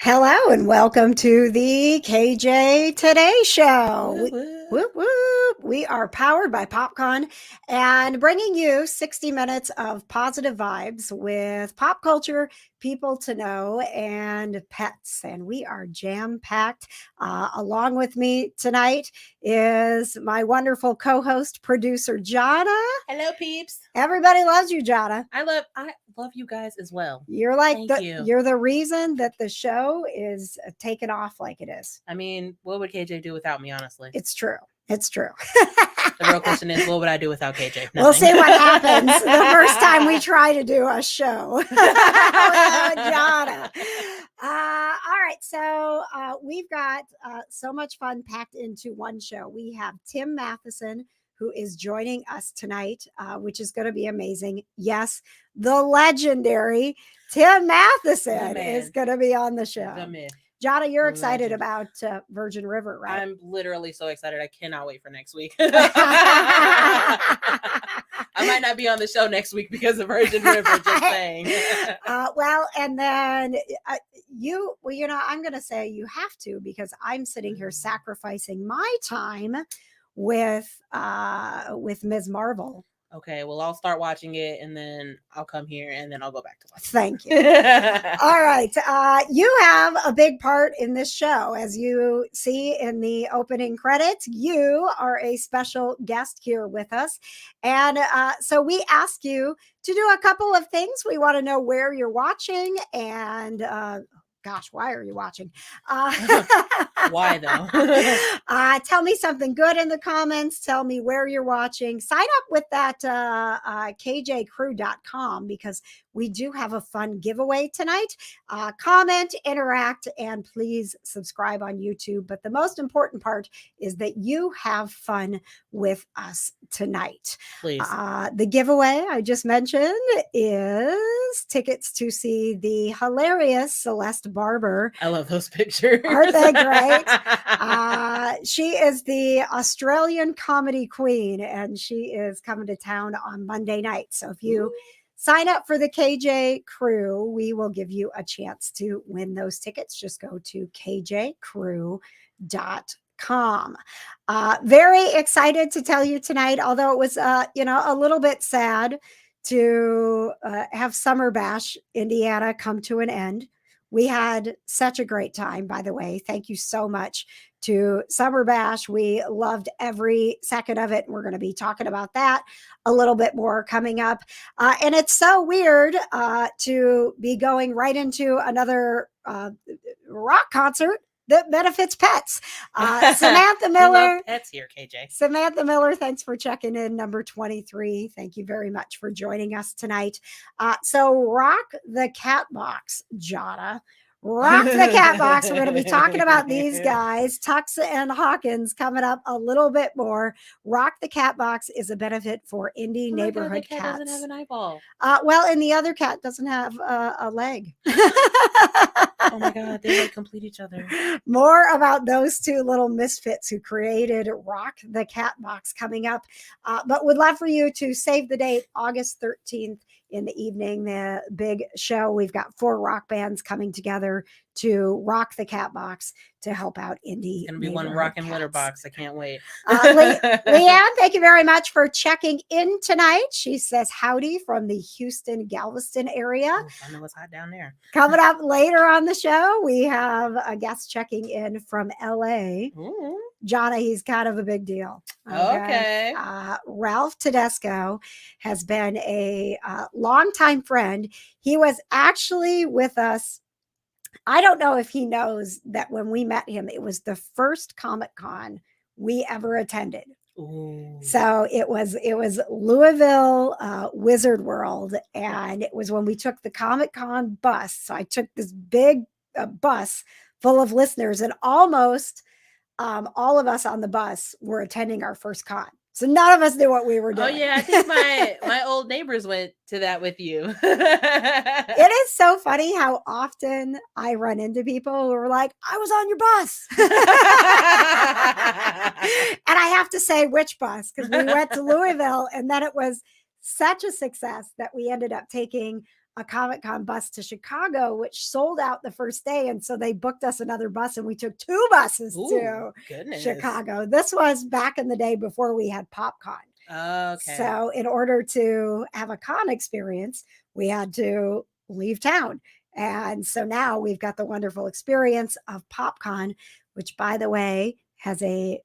Hello and welcome to the KJ Today Show. Whoop, whoop. Whoop, whoop. We are powered by PopCon and bringing you 60 minutes of positive vibes with pop culture, people to know, and pets. And we are jam-packed. Along with me tonight is my wonderful co-host, producer, Jana. Hello, peeps. Everybody loves you, Jana. I love you guys as well. You're like Thank you. You're the reason that the show is taken off like it is. I mean, what would KJ do without me, honestly? It's true. It's true. The real question is, what would I do without KJ? Nothing. We'll see what happens the first time we try to do a show. Jana. All right. So we've got so much fun packed into one show. We have Tim Matheson, who is joining us tonight, which is going to be amazing. Yes, the legendary Tim Matheson is going to be on the show. The myth. Jana, you're excited about Virgin River, right? I'm literally so excited. I cannot wait for next week. I might not be on the show next week because of Virgin River, just saying. Well, and then I'm going to say you have to, because I'm sitting here sacrificing my time with Ms. Marvel. Okay, well, I'll start watching it and then I'll come here and then I'll go back to watch. Thank you. All right. You have a big part in this show. As you see in the opening credits, you are a special guest here with us. And so we ask you to do a couple of things. We want to know where you're watching and gosh, why are you watching? Why though? Tell me something good in the comments. Tell me where you're watching. Sign up with that kjcrew.com, because we do have a fun giveaway tonight. Comment, interact, and please subscribe on YouTube. But the most important part is that you have fun with us tonight. Please. The giveaway I just mentioned is tickets to see the hilarious Celeste Barber. I love those pictures. Aren't they great? She is the Australian comedy queen, and she is coming to town on Monday night. So if you sign up for the KJ Crew, we will give you a chance to win those tickets. Just go to kjcrew.com. Very excited to tell you tonight, although it was a little bit sad to have Summer Bash Indiana come to an end. We had such a great time, by the way. Thank you so much to Summer Bash. We loved every second of it. And we're going to be talking about that a little bit more coming up. And it's so weird to be going right into another rock concert that benefits pets. Samantha Miller. Pets here, KJ. Samantha Miller, thanks for checking in, number 23. Thank you very much for joining us tonight. So rock the Catbox, Jana. Rock the Catbox. We're going to be talking about these guys, Tux and Hawkins, coming up a little bit more. Rock the Catbox is a benefit for Indy neighborhood the cat cats. doesn't have an eyeball. Well, and the other cat doesn't have a leg. Oh my God, they like complete each other. More about those two little misfits who created Rock the Catbox coming up. But would love for you to save the date, August 13th in the evening, the big show. We've got 4 rock bands coming together to rock the Catbox to help out Indy. It's going to be one rockin' litter box. I can't wait. Leanne, thank you very much for checking in tonight. She says howdy from the Houston, Galveston area. Oh, I know it's hot down there. Coming up later on the show, we have a guest checking in from LA. Ooh. Jana, he's kind of a big deal. Okay. Ralph TEDESCO has been a longtime friend. He was actually with us. I don't know if he knows that when we met him, it was the first Comic-Con we ever attended. Ooh. So it was Louisville Wizard World, and it was when we took the Comic-Con bus. So I took this big bus full of listeners, and almost all of us on the bus were attending our first con. So none of us knew what we were doing. Oh yeah, I think my old neighbors went to that with you. It is so funny how often I run into people who are like, I was on your bus. And I have to say which bus, because we went to Louisville, and then it was such a success that we ended up taking a Comic-Con bus to Chicago, which sold out the first day. And so they booked us another bus and we took 2 buses to goodness. Chicago. This was back in the day before we had PopCon. Okay. So in order to have a con experience, we had to leave town. And so now we've got the wonderful experience of PopCon, which, by the way, has a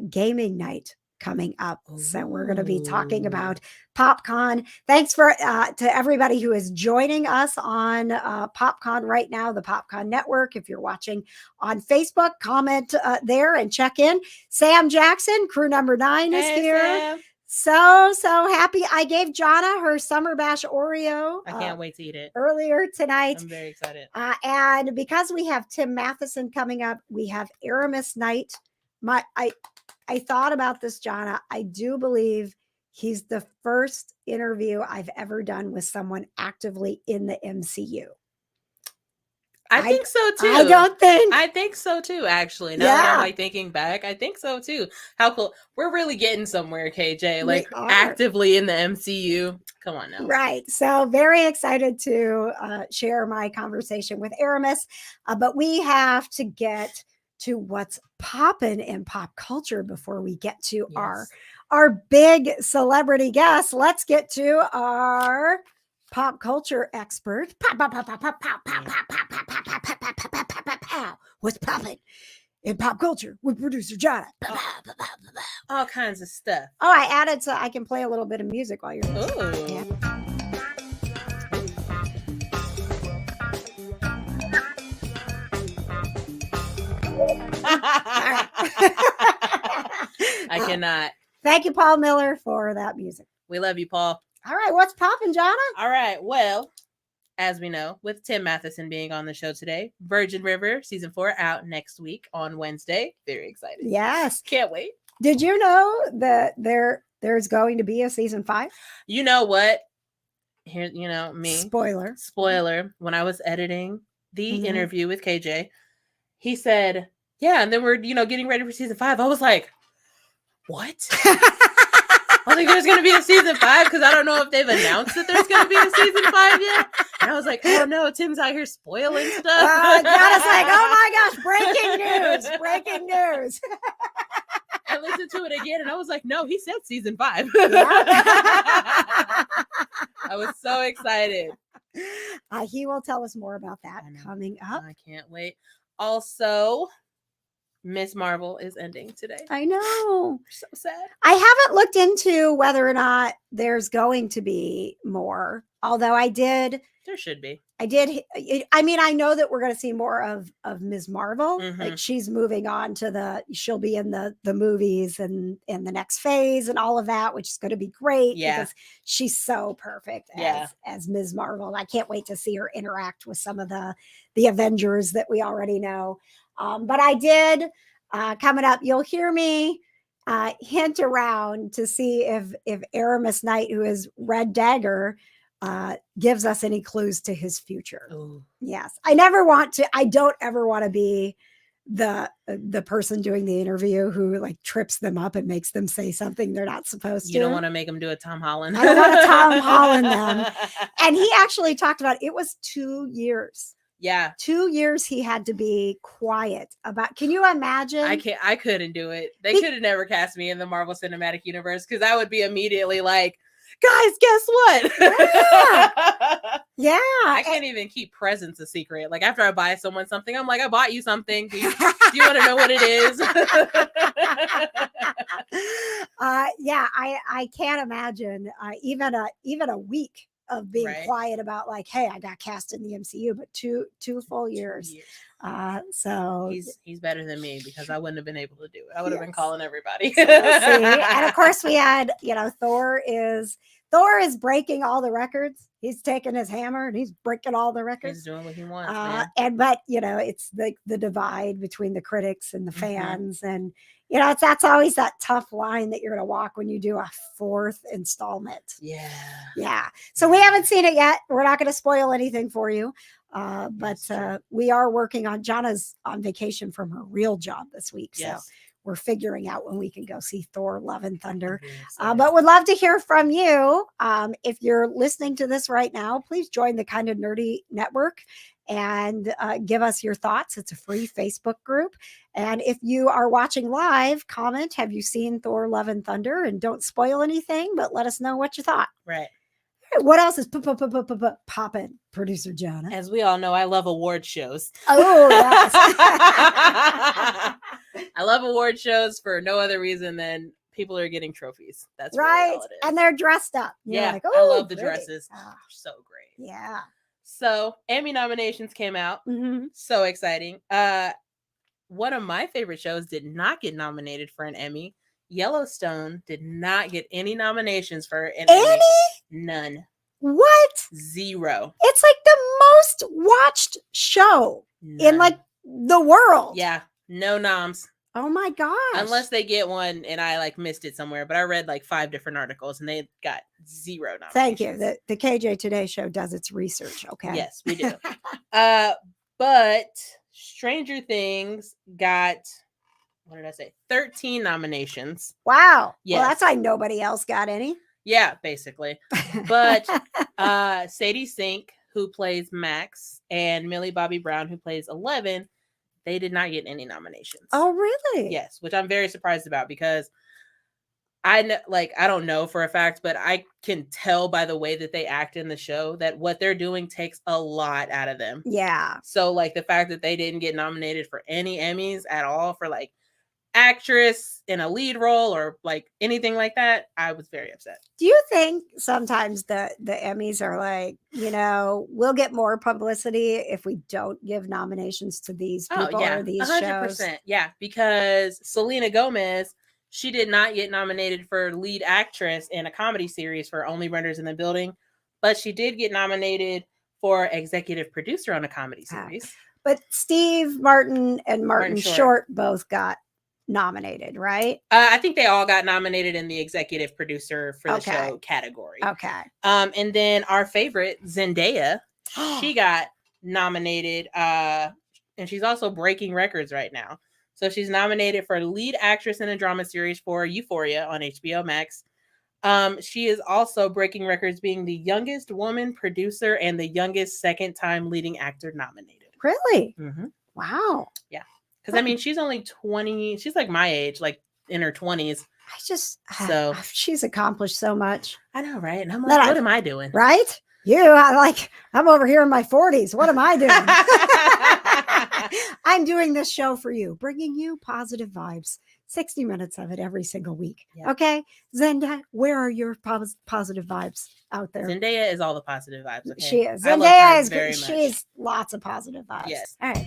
gaming night coming up. So we're going to be talking about PopCon. Thanks for to everybody who is joining us on PopCon right now, the PopCon Network. If you're watching on Facebook, comment there and check in. Sam Jackson, crew number 9, is here. Sam. So happy. I gave Jonna her Summer Bash Oreo. I can't wait to eat it earlier tonight. I'm very excited. And because we have Tim Matheson coming up, we have ARAMIS Knight. I thought about this, Jonna. I do believe he's the first interview I've ever done with someone actively in the MCU. I think so too. I think so too, actually. Now that I'm like thinking back, I think so too. How cool. We're really getting somewhere, KJ. Like actively in the MCU. Come on now. Right. So very excited to share my conversation with ARAMIS. But we have to get to what's poppin' in pop culture before we get to our big celebrity guest. Let's get to our pop culture expert. What's poppin' in pop culture with producer Jonna? All kinds of stuff. Oh, I added so I can play a little bit of music while you're listening. I cannot. Thank you, Paul Miller, for that music. We love you, Paul. All right, what's poppin', Jonna? All right, well, as we know, with Tim Matheson being on the show today, Virgin River season 4 out next week on Wednesday. Very excited. Yes, can't wait. Did you know that there's going to be a season 5? You know what? Here, me. Spoiler. When I was editing the interview with KJ, he said, "Yeah," and then we're getting ready for season 5. I was like, "What?" I was like, "There's going to be a season 5 because I don't know if they've announced that there's going to be a season 5 yet." And I was like, "Oh no, Tim's out here spoiling stuff." Jonna's like, "Oh my gosh, breaking news!" I listened to it again, and I was like, "No, he said season 5." I was so excited. He will tell us more about that coming up. I can't wait. Also, Ms. Marvel is ending today. I know. So sad. I haven't looked into whether or not there's going to be more, although I did. There should be. I did. I mean, I know that we're going to see more of Ms. Marvel. Like she's moving on to she'll be in the movies and in the next phase and all of that, which is going to be great because she's so perfect as Ms. Marvel. And I can't wait to see her interact with some of the Avengers that we already know. But I did coming up, you'll hear me hint around to see if ARAMIS Knight, who is Red Dagger, gives us any clues to his future. Ooh. Yes. I don't ever want to be the person doing the interview who like trips them up and makes them say something they're not supposed to. You don't want to make them do a Tom Holland. I don't want to Tom Holland them. And he actually talked about it was 2 years. Yeah. 2 years he had to be quiet about. Can you imagine? I couldn't do it. They could have never cast me in the Marvel Cinematic Universe because I would be immediately like, guys, guess what? Yeah. I can't even keep presents a secret. Like after I buy someone something, I'm like, I bought you something. Do you want to know what it is? I can't imagine even a week of being quiet about like, hey, I got cast in the MCU, but two full years. So he's better than me because I wouldn't have been able to do it. I would have been calling everybody. So we'll see. And of course we had, Thor is breaking all the records. He's taking his hammer and he's breaking all the records. He's doing what he wants. But it's the divide between the critics and the fans. And that's always that tough line that you're going to walk when you do a 4th installment. Yeah. So we haven't seen it yet. We're not going to spoil anything for you. But we are working on Jonna's on vacation from her real job this week. So we're figuring out when we can go see Thor: Love and Thunder. But would love to hear from you. If you're listening to this right now, please join the Kind of Nerdy Network and give us your thoughts. It's a free Facebook group. And if you are watching live, comment, have you seen Thor: Love and Thunder? And don't spoil anything, but let us know what you thought. Right. What else is poppin', producer Jana? As we all know, I love award shows. Oh, yes. I love award shows for no other reason than people are getting trophies. That's right. Really all it is. And they're dressed up. You're like, I love the dresses. Oh, so great. Yeah. So Emmy nominations came out. Mm-hmm. So exciting. One of my favorite shows did not get nominated for an Emmy. Yellowstone did not get any nominations for an Emmy. None. What? 0. It's like the most watched show in like the world. Yeah. No noms. Oh my gosh. Unless they get one and I like missed it somewhere. But I read like 5 different articles and they got 0 nominations. Thank you. The KJ Today show does its research. Okay. Yes, we do. But Stranger Things got, what did I say? 13 nominations. Wow. Yes. Well, that's why nobody else got any. Yeah, basically. But Sadie Sink, who plays Max, and Millie Bobby Brown, who plays 11, they did not get any nominations. Oh, really? Yes, which I'm very surprised about because I don't know for a fact, but I can tell by the way that they act in the show that what they're doing takes a lot out of them. Yeah. So like the fact that they didn't get nominated for any Emmys at all for like actress in a lead role or like anything like that, I was very upset. Do you think sometimes the Emmys are like, we'll get more publicity if we don't give nominations to these people or these 100%, shows? Yeah, because Selena Gomez, she did not get nominated for lead actress in a comedy series for Only Renters in the Building, but she did get nominated for executive producer on a comedy series. But Steve Martin and Martin Short both got nominated, right? I think they all got nominated in the executive producer for the show category. Okay. And then our favorite, Zendaya, she got nominated, and she's also breaking records right now. So she's nominated for lead actress in a drama series for Euphoria on HBO Max. She is also breaking records being the youngest woman producer and the youngest second-time leading actor nominated. Really? Mm-hmm. Wow. Yeah. Because, I mean, she's only 20. She's like my age, like in her 20s. She's accomplished so much. I know, right? And I'm like, what am I doing? Right? I'm over here in my 40s. What am I doing? I'm doing this show for you, bringing you positive vibes. 60 minutes of it every single week. Yep. Okay. Zendaya, where are your positive vibes out there? Zendaya is all the positive vibes. Okay? She is. Zendaya is good. She's lots of positive vibes. Yes. All right.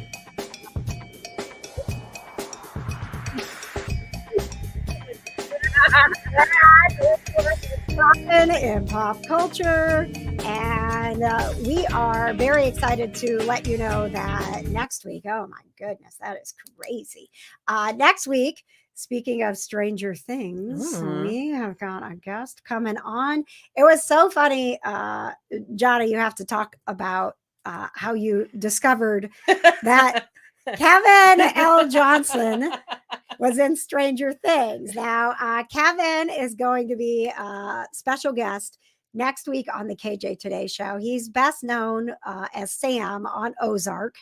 In pop culture, and we are very excited to let you know that next week, oh my goodness, that is crazy. Next week, speaking of Stranger Things, we have got a guest coming on. It was so funny, Johnny, you have to talk about how you discovered that Kevin L. Johnson was in Stranger Things. Now, Kevin is going to be a special guest next week on the KJ Today show. He's best known as Sam on Ozark.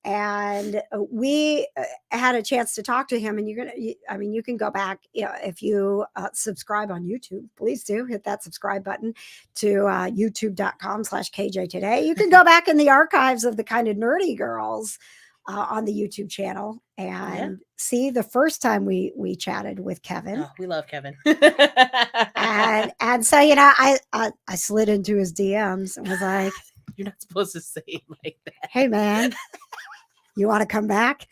And we had a chance to talk to him, and you can go back, if you subscribe on YouTube, please do hit that subscribe button to youtube.com/KJ Today. You can go back in the archives of the Kind of Nerdy Girls on the YouTube channel and see the first time we chatted with Kevin. Oh, we love Kevin. and so, I slid into his DMs and was like, you're not supposed to say it like that. Hey man, you want to come back?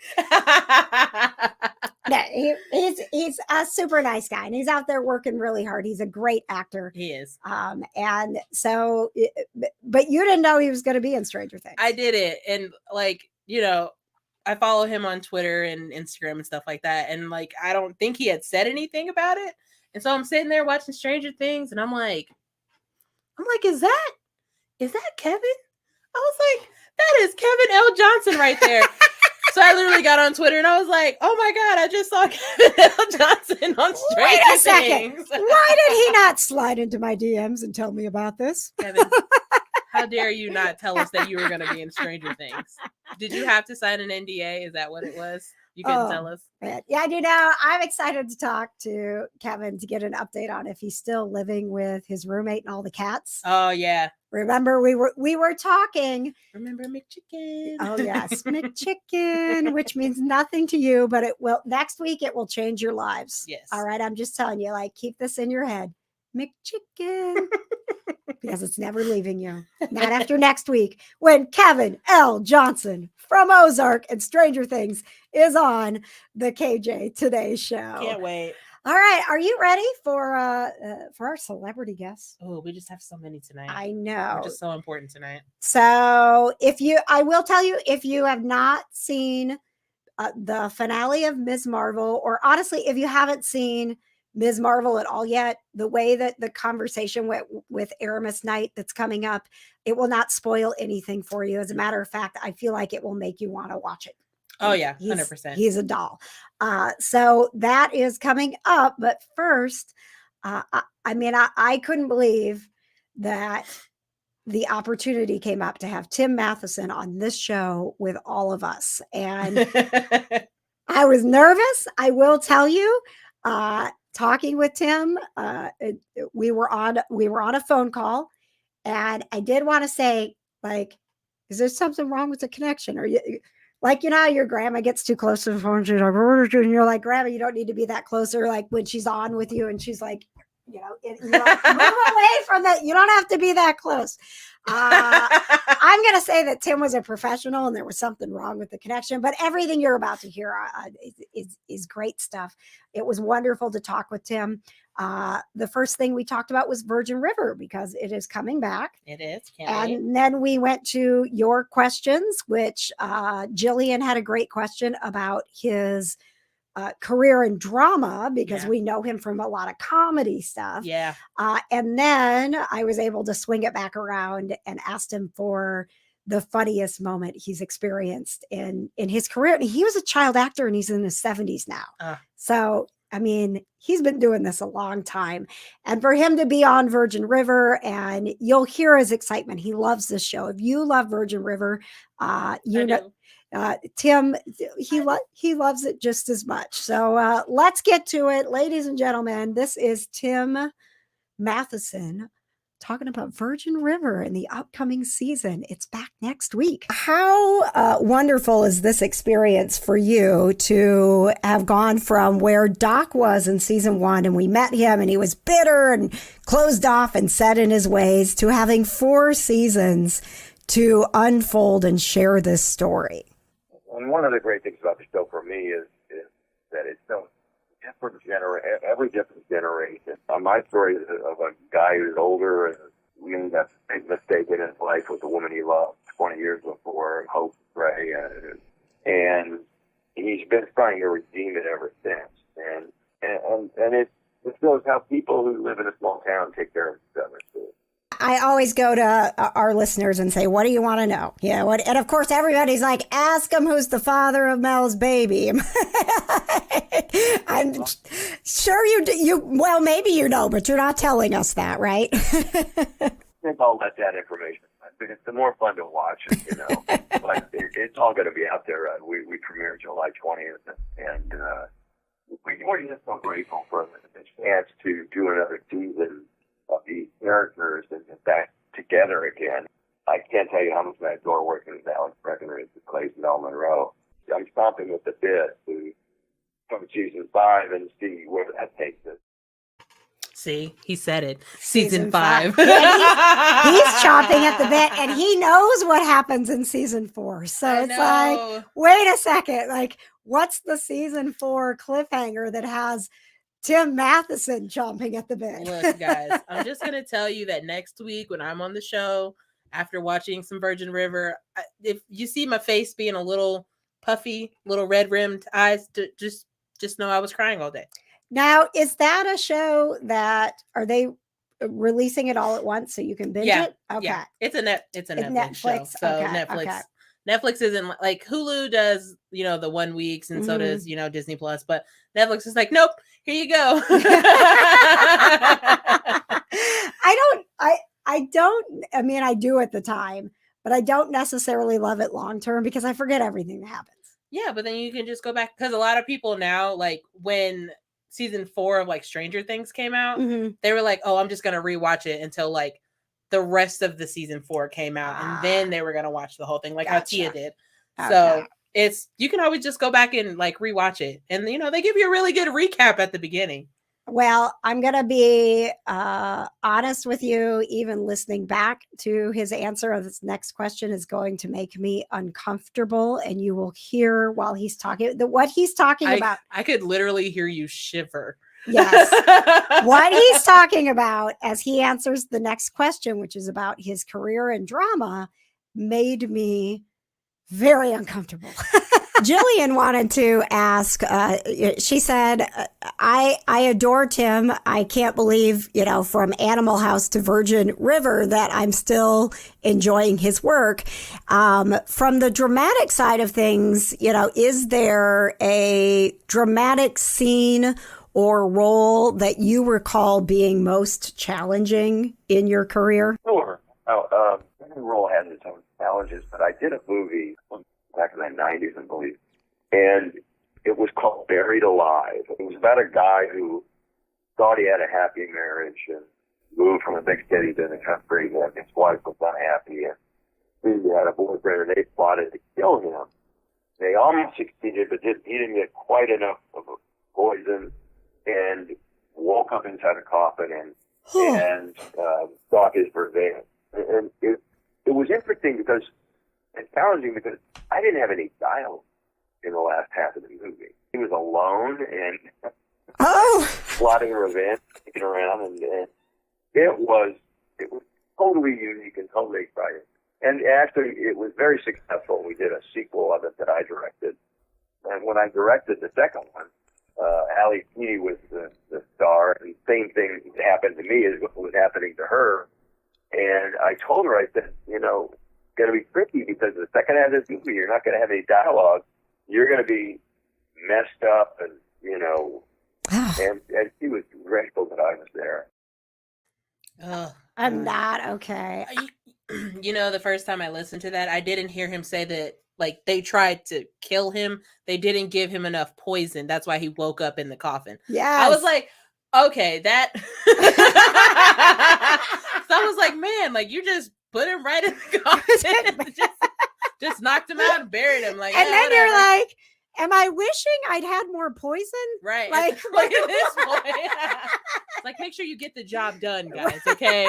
No, he's a super nice guy, and he's out there working really hard. He's a great actor. He is. And so, but you didn't know he was going to be in Stranger Things. I did it. And I follow him on Twitter and Instagram and stuff like that. And I don't think he had said anything about it. And so I'm sitting there watching Stranger Things, and I'm like, is that Kevin? I was like, that is Kevin L. Johnson right there. So I literally got on Twitter and I was like, oh my God, I just saw Kevin L. Johnson on Stranger Wait a second. Things. Why did he not slide into my DMs and tell me about this? Kevin, how dare you not tell us that you were going to be in Stranger Things? Did you have to sign an NDA? Is that what it was? You couldn't tell us? Man. Yeah, I'm excited to talk to Kevin to get an update on if he's still living with his roommate and all the cats. Oh, yeah. Remember, we were talking. Remember McChicken? Oh, yes, McChicken, which means nothing to you, but it will. Next week, it will change your lives. Yes. All right, I'm just telling you, like, keep this in your head. McChicken. Because it's never leaving you. Not after next week when Kevin L. Johnson from Ozark and Stranger Things is on the KJ Today Show. Can't wait. All right. Are you ready for our celebrity guests? Oh, we just have so many tonight. I know. They're just so important tonight. So I will tell you, if you have not seen the finale of Ms. Marvel, or honestly, if you haven't seen Ms. Marvel at all yet, the way that the conversation went with ARAMIS Knight that's coming up, it will not spoil anything for you. As a matter of fact, I feel like it will make you want to watch it. Oh, yeah, 100%. He's a doll. So that is coming up. But first, I couldn't believe that the opportunity came up to have Tim Matheson on this show with all of us. And I was nervous, I will tell you. Talking with Tim, we were on a phone call, and I did want to say, like, is there something wrong with the connection? Or you like, how your grandma gets too close to the phone, she's like, and you're like, Grandma, you don't need to be that close. Or like when she's on with you and she's like, you're like, move away from that. You don't have to be that close. I'm going to say that Tim was a professional and there was something wrong with the connection, but everything you're about to hear is great stuff. It was wonderful to talk with Tim. The first thing we talked about was Virgin River because it is coming back. It is. And then we went to your questions, which Jillian had a great question about his career in drama because we know him from a lot of comedy stuff. Yeah. And then I was able to swing it back around and asked him for the funniest moment he's experienced in his career. And he was a child actor and he's in his 70s now. So, I mean, he's been doing this a long time. And for him to be on Virgin River, and you'll hear his excitement. He loves this show. If you love Virgin River, Tim, he loves it just as much. So let's get to it, ladies and gentlemen. This is Tim Matheson talking about Virgin River in the upcoming season. It's back next week. How wonderful is this experience for you to have gone from where Doc was in season 1 and we met him and he was bitter and closed off and set in his ways to having 4 seasons to unfold and share this story? And one of the great things about the show for me is that it's so different every different generation. My story is of a guy who's older and we ended up making a mistake in his life with the woman he loved 20 years before, Hope Ray, and he's been trying to redeem it ever since. And it shows how people who live in a small town take care of each other too. I always go to our listeners and say, what do you want to know? Yeah. And of course, everybody's like, ask him who's the father of Mel's baby. I'm sure well, maybe you know, but you're not telling us that, right? I think I'll let that information. It's more fun to watch, but it's all going to be out there. We premiere July 20th, and we're just so grateful for the chance to do another season of these characters and get back together again. I can't tell you how much I adore working with Alex Breckenridge and Clayton Bell Monroe. I'm stomping with the bit from season 5 and see where that takes us. See, he said it. Season 5. Yeah, he's chomping at the bit, and he knows what happens in season 4. So it's like, wait a second, like, what's the season 4 cliffhanger that has Tim Matheson chomping at the bit? Look, guys, I'm just going to tell you that next week when I'm on the show, after watching some Virgin River, if you see my face being a little puffy, little red-rimmed eyes, just know I was crying all day. Now, is that a show that, are they releasing it all at once so you can binge it? Okay. Yeah. It's a Netflix show. So Netflix Netflix isn't like Hulu does, the 1 weeks, and so does, Disney Plus, but Netflix is like, nope, here you go. I mean, I do at the time, but I don't necessarily love it long term because I forget everything that happens. Yeah, but then you can just go back, because a lot of people now, like when season 4 of like Stranger Things came out, they were like, oh, I'm just gonna rewatch it until like the rest of the season 4 came out, and then they were gonna watch the whole thing, like how Tia did. Okay. So you can always just go back and like rewatch it, and they give you a really good recap at the beginning. Well, I'm going to be honest with you. Even listening back to his answer of this next question is going to make me uncomfortable. And you will hear while he's talking what he's talking about. I could literally hear you shiver. Yes. What he's talking about as he answers the next question, which is about his career in drama, made me very uncomfortable. Jillian wanted to ask, she said, I adore Tim. I can't believe, from Animal House to Virgin River that I'm still enjoying his work. From the dramatic side of things, is there a dramatic scene or role that you recall being most challenging in your career? Sure. Every role has its own challenges, but I did a movie back in the 90s, I believe, and it was called Buried Alive. It was about a guy who thought he had a happy marriage and moved from a big city to the country, and his wife was unhappy, and he had a boyfriend, and they plotted to kill him. They almost succeeded, but he didn't get quite enough of a poison, and woke up inside a coffin and sought his revenge. And it was interesting because it's challenging because I didn't have any dialogue in the last half of the movie. He was alone and plotting revenge, sticking around, and it was totally unique and totally exciting. And actually, it was very successful. We did a sequel of it that I directed, and when I directed the second one, Ali P was the star, and the same thing happened to me as what was happening to her. And I told her, I said, it's going to be tricky because the second half of this movie, you're not going to have any dialogue. You're going to be messed up, and and she was grateful that I was there. I'm not okay. The first time I listened to that, I didn't hear him say that, like, they tried to kill him. They didn't give him enough poison. That's why he woke up in the coffin. Yeah. I was like, okay, that. So I was like, man, like, you just put him right in the coffin. just knocked him out and buried him. Like, and then you're like, am I wishing I'd had more poison? Right. Like at this point. It's like, make sure you get the job done, guys. Okay.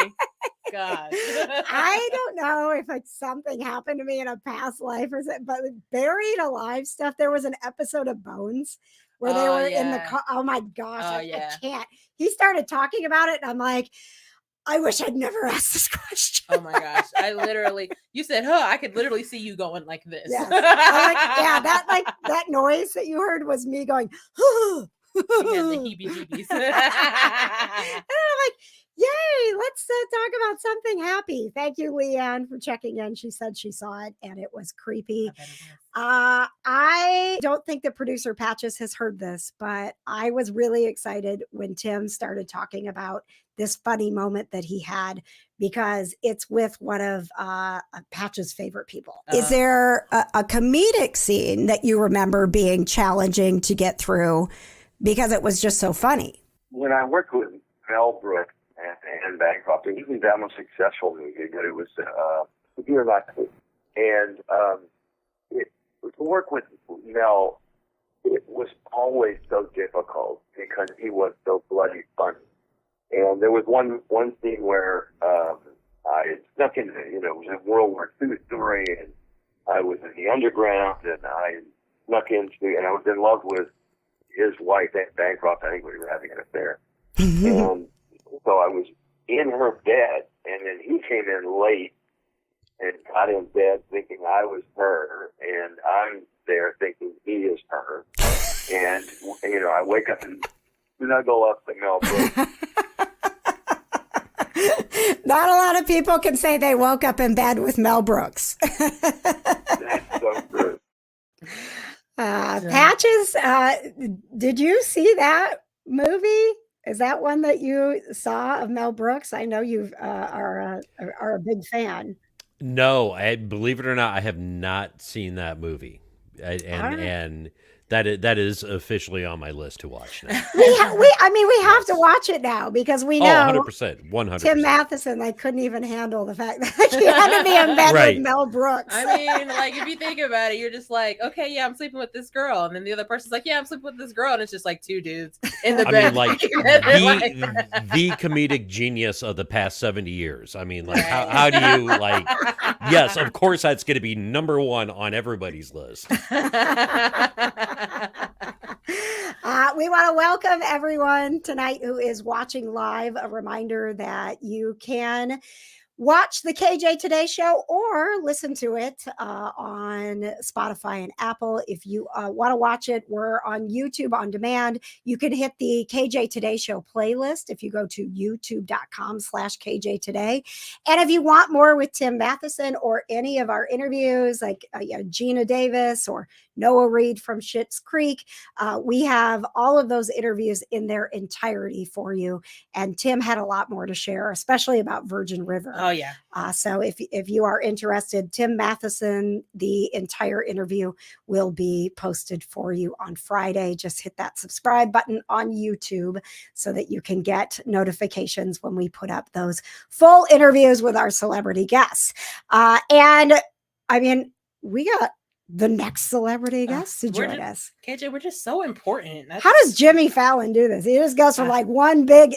God. I don't know if it's something happened to me in a past life or something, but Buried Alive stuff. There was an episode of Bones where they were in the car. Oh my gosh. I can't. He started talking about it and I'm like, I wish I'd never asked this question. Oh my gosh. You said, I could literally see you going like this. Yes. That noise that you heard was me going, the heebie-jeebies. And I'm like, yay, let's talk about something happy. Thank you, Leanne, for checking in. She said she saw it and it was creepy. I don't think that producer Patches has heard this, but I was really excited when Tim started talking about this funny moment that he had because it's with one of Patches' favorite people. Is there a comedic scene that you remember being challenging to get through because it was just so funny? When I worked with Mel Brooks and Bancroft, it wasn't that much successful movie, but it was You're Not Good. And to work with Mel, it was always so difficult because he was so bloody funny. And there was one scene where I snuck into, it was a World War II story, and I was in the underground, and I snuck into, and I was in love with his wife, Aunt Bancroft. I think we were having an affair. And so I was in her bed, and then he came in late and got in bed thinking I was her, and I'm there thinking he is her. And, I wake up and snuggle up to Mel Brooks. Not a lot of people can say they woke up in bed with Mel Brooks. Patches, did you see that movie? Is that one that you saw of Mel Brooks? I know you are a big fan. No, believe it or not, I have not seen that movie, and that is officially on my list to watch now. we have to watch it now because we know 100%. Tim Matheson couldn't even handle the fact that he had to be in bed with Mel Brooks. I mean, like, if you think about it, you're just like, okay, yeah, I'm sleeping with this girl, and then the other person's like, yeah, I'm sleeping with this girl, and it's just like two dudes in the bed. I mean, like the comedic genius of the past 70 years. I mean, like, how do you like? Yes, of course, that's going to be number one on everybody's list. We want to welcome everyone tonight who is watching live. A reminder that you can watch the KJ Today Show or listen to it on Spotify and Apple. If you want to watch it, we're on YouTube on demand. You can hit the KJ Today Show playlist if you go to youtube.com/KJ Today. And if you want more with Tim Matheson or any of our interviews, like Gina Davis or Noah Reed from Schitt's Creek, we have all of those interviews in their entirety for you. And Tim had a lot more to share, especially about Virgin River. Oh, yeah. So if you are interested, Tim Matheson, the entire interview will be posted for you on Friday. Just hit that subscribe button on YouTube so that you can get notifications when we put up those full interviews with our celebrity guests. And I mean, we got the next celebrity guest to join us. KJ, we're just so important. How does Jimmy Fallon do this? He just goes from like one big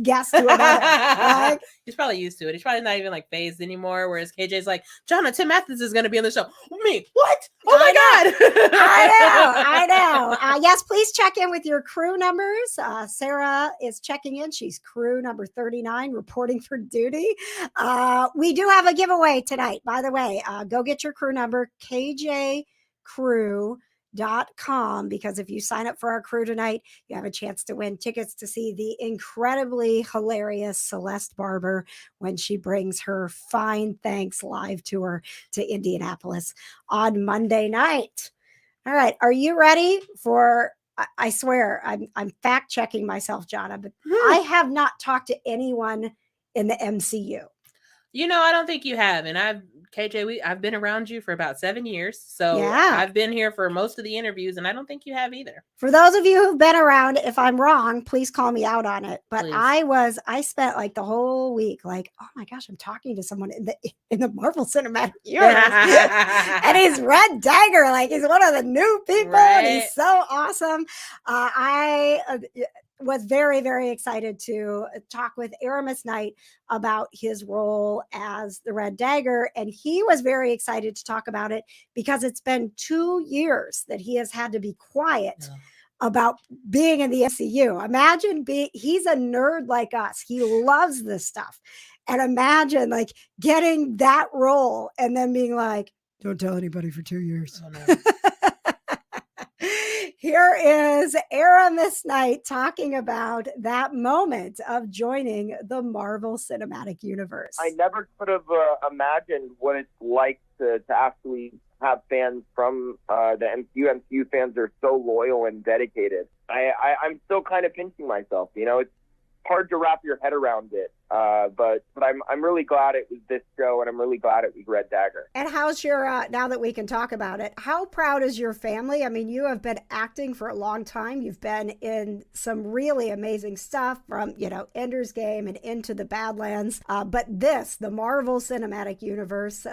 guest to another. Like, he's probably used to it. He's probably not even like phased anymore. Whereas KJ's like, Jonna, Tim Matheson is going to be on the show. Me? What? Oh my God. I know. Yes, please check in with your crew numbers. Sarah is checking in. She's crew number 39, reporting for duty. We do have a giveaway tonight, by the way. Go get your crew number, KJCrew.com, because if you sign up for our crew tonight, you have a chance to win tickets to see the incredibly hilarious Celeste Barber when she brings her Fine Thanks live tour to Indianapolis on Monday night. All right, are you ready for? I swear I'm fact checking myself, Jonna, but I have not talked to anyone in the MCU. You know, I don't think you have, and I've been around you for about 7 years, so yeah. I've been here for most of the interviews, and I don't think you have either. For those of you who've been around, if I'm wrong, please call me out on it. But please. I spent like the whole week, like, oh my gosh, I'm talking to someone in the Marvel Cinematic Universe, and he's Red Dagger, like he's one of the new people, and he's so awesome. I was very, very excited to talk with ARAMIS Knight about his role as the Red Dagger. And he was very excited to talk about it because it's been 2 years that he has had to be quiet about being in the MCU. Imagine he's a nerd like us. He loves this stuff. And imagine like getting that role and then being like, don't tell anybody for 2 years. Oh, no. Here is ARAMIS Knight talking about that moment of joining the Marvel Cinematic Universe. I never could have imagined what it's like to actually have fans from the MCU. MCU fans are so loyal and dedicated. I'm still kind of pinching myself. You know, it's hard to wrap your head around it. But I'm really glad it was this show, and I'm really glad it was Red Dagger. And how's your now that we can talk about it, how proud is your family? I mean, you have been acting for a long time. You've been in some really amazing stuff, from Ender's Game and Into the Badlands. But the Marvel Cinematic Universe,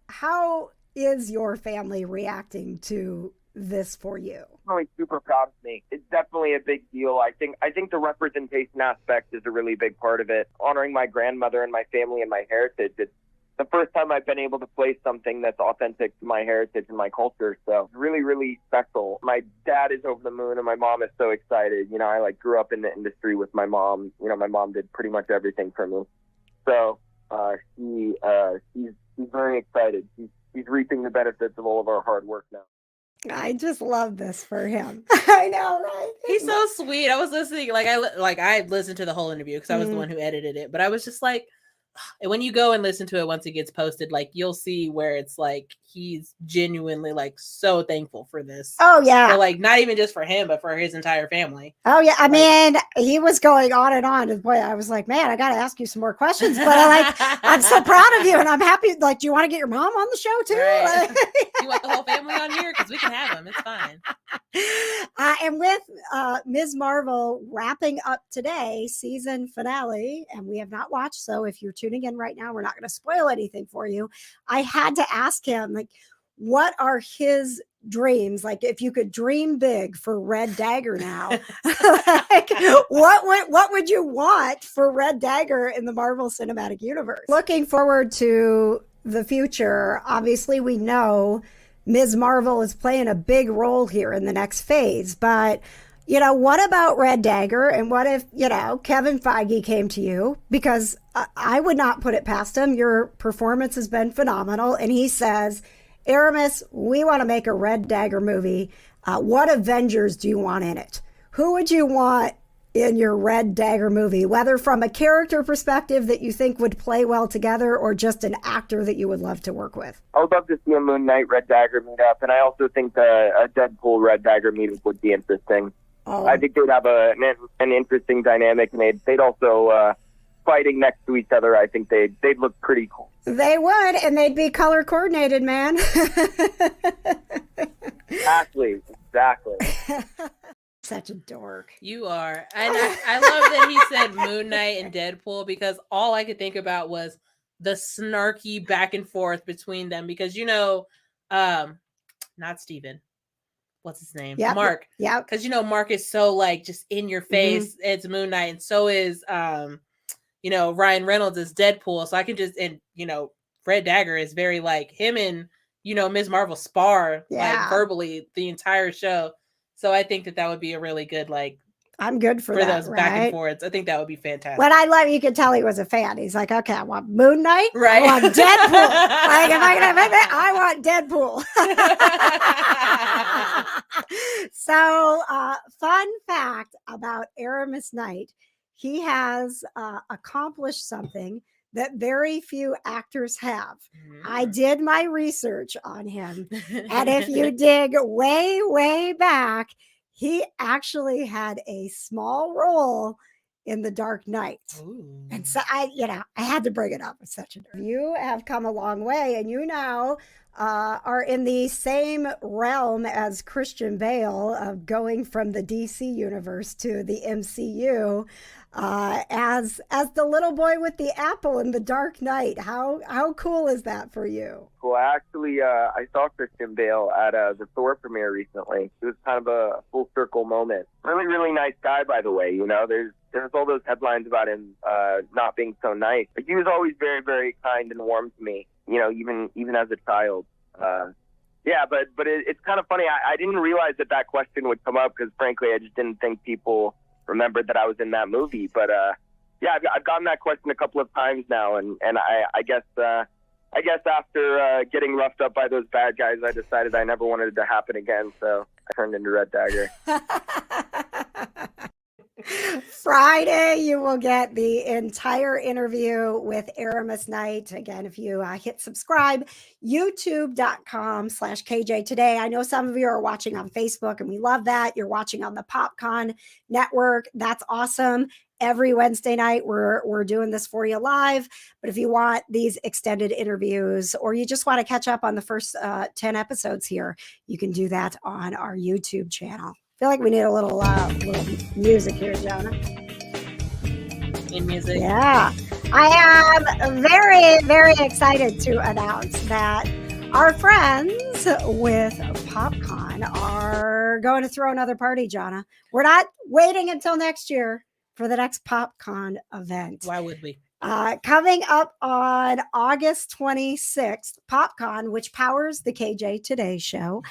how is your family reacting to this for you? Really super proud of me. It's definitely a big deal. I think the representation aspect is a really big part of it. Honoring my grandmother and my family and my heritage. It's the first time I've been able to play something that's authentic to my heritage and my culture. So it's really, really special. My dad is over the moon and my mom is so excited. You know, I grew up in the industry with my mom. You know, my mom did pretty much everything for me. So she's very excited. She's reaping the benefits of all of our hard work now. I just love this for him. I know, right? He's so sweet. I was listening, I listened to the whole interview because I was the one who edited it. But I was just like, when you go and listen to it once it gets posted, like you'll see where it's like he's genuinely like so thankful for this. Oh yeah. So like not even just for him, but for his entire family. Oh yeah. I mean, he was going on and on. Boy, I was like, man, I got to ask you some more questions. But I'm so proud of you, and I'm happy. Like, do you want to get your mom on the show too? Right. You want the whole family on here? Because we can have them. It's fine. And with Ms. Marvel wrapping up today, season finale, and we have not watched. So if you're tuning in right now, we're not going to spoil anything for you. I had to ask him, like, what are his dreams? Like, if you could dream big for Red Dagger now, like, what would you want for Red Dagger in the Marvel Cinematic Universe? Looking forward to the future. Obviously, we know Ms. Marvel is playing a big role here in the next phase, but what about Red Dagger? And what if, Kevin Feige came to you, because I would not put it past him. Your performance has been phenomenal. And he says, Aramis, we want to make a Red Dagger movie. What Avengers do you want in it? Who would you want in your Red Dagger movie, whether from a character perspective that you think would play well together or just an actor that you would love to work with? I would love to see a Moon Knight Red Dagger meetup, and I also think a Deadpool Red Dagger meetup would be interesting. Oh. I think they'd have an interesting dynamic, and they'd also fighting next to each other. I think they'd look pretty cool. They would, and they'd be color coordinated, man. Exactly. Such a dork. You are. And I love that he said Moon Knight and Deadpool, because all I could think about was the snarky back and forth between them, because not Steven. What's his name? Yep. Mark. Yeah. Because Mark is so like just in your face. Mm-hmm. It's Moon Knight, and so is Ryan Reynolds is Deadpool. So I can just, and Red Dagger is very like him, and Ms. Marvel spar like verbally the entire show. So I think that would be a really good, like, I'm good for that, those back and forths. I think that would be fantastic. When I love, you could tell he was a fan. He's like, okay, I want Moon Knight. Right. I want Deadpool. Like, if I can have that, I want Deadpool. So, fun fact about Aramis Knight, he has accomplished something that very few actors have. I did my research on him. And if you dig way, way back, he actually had a small role in The Dark Knight. Ooh. And so I had to bring it up. It's such a you have come a long way, and you now are in the same realm as Christian Bale of going from the DC universe to the MCU. As the little boy with the apple in The Dark Knight. How cool is that for you? Well, actually, I saw Christian Bale at the Thor premiere recently. It was kind of a full circle moment. Really, really nice guy, by the way. There's all those headlines about him not being so nice. But he was always very, very kind and warm to me. Even as a child. Yeah, but it's kind of funny. I didn't realize that question would come up because, frankly, I just didn't think people remembered that I was in that movie. But yeah, I've gotten that question a couple of times now, and I guess after getting roughed up by those bad guys, I decided I never wanted it to happen again. So I turned into Red Dagger. Friday, you will get the entire interview with Aramis Knight. Again, if you hit subscribe, youtube.com/KJ Today. I know some of you are watching on Facebook, and we love that. You're watching on the PopCon network. That's awesome. Every Wednesday night, we're doing this for you live. But if you want these extended interviews, or you just want to catch up on the first 10 episodes here, you can do that on our YouTube channel. I feel like we need a little music here, Jonah. In music. Yeah. I am very, very excited to announce that our friends with PopCon are going to throw another party, Jonah. We're not waiting until next year for the next PopCon event. Why would we? Coming up on August 26th, PopCon, which powers the KJ Today show,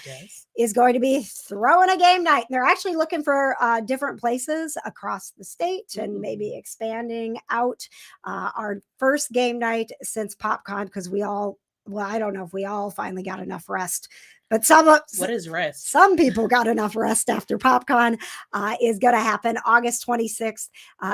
is going to be throwing a game night. And they're actually looking for different places across the state and maybe expanding out our first game night since PopCon, because I don't know if we all finally got enough rest But what is rest? Some people got enough rest after PopCon. Is going to happen August 26th,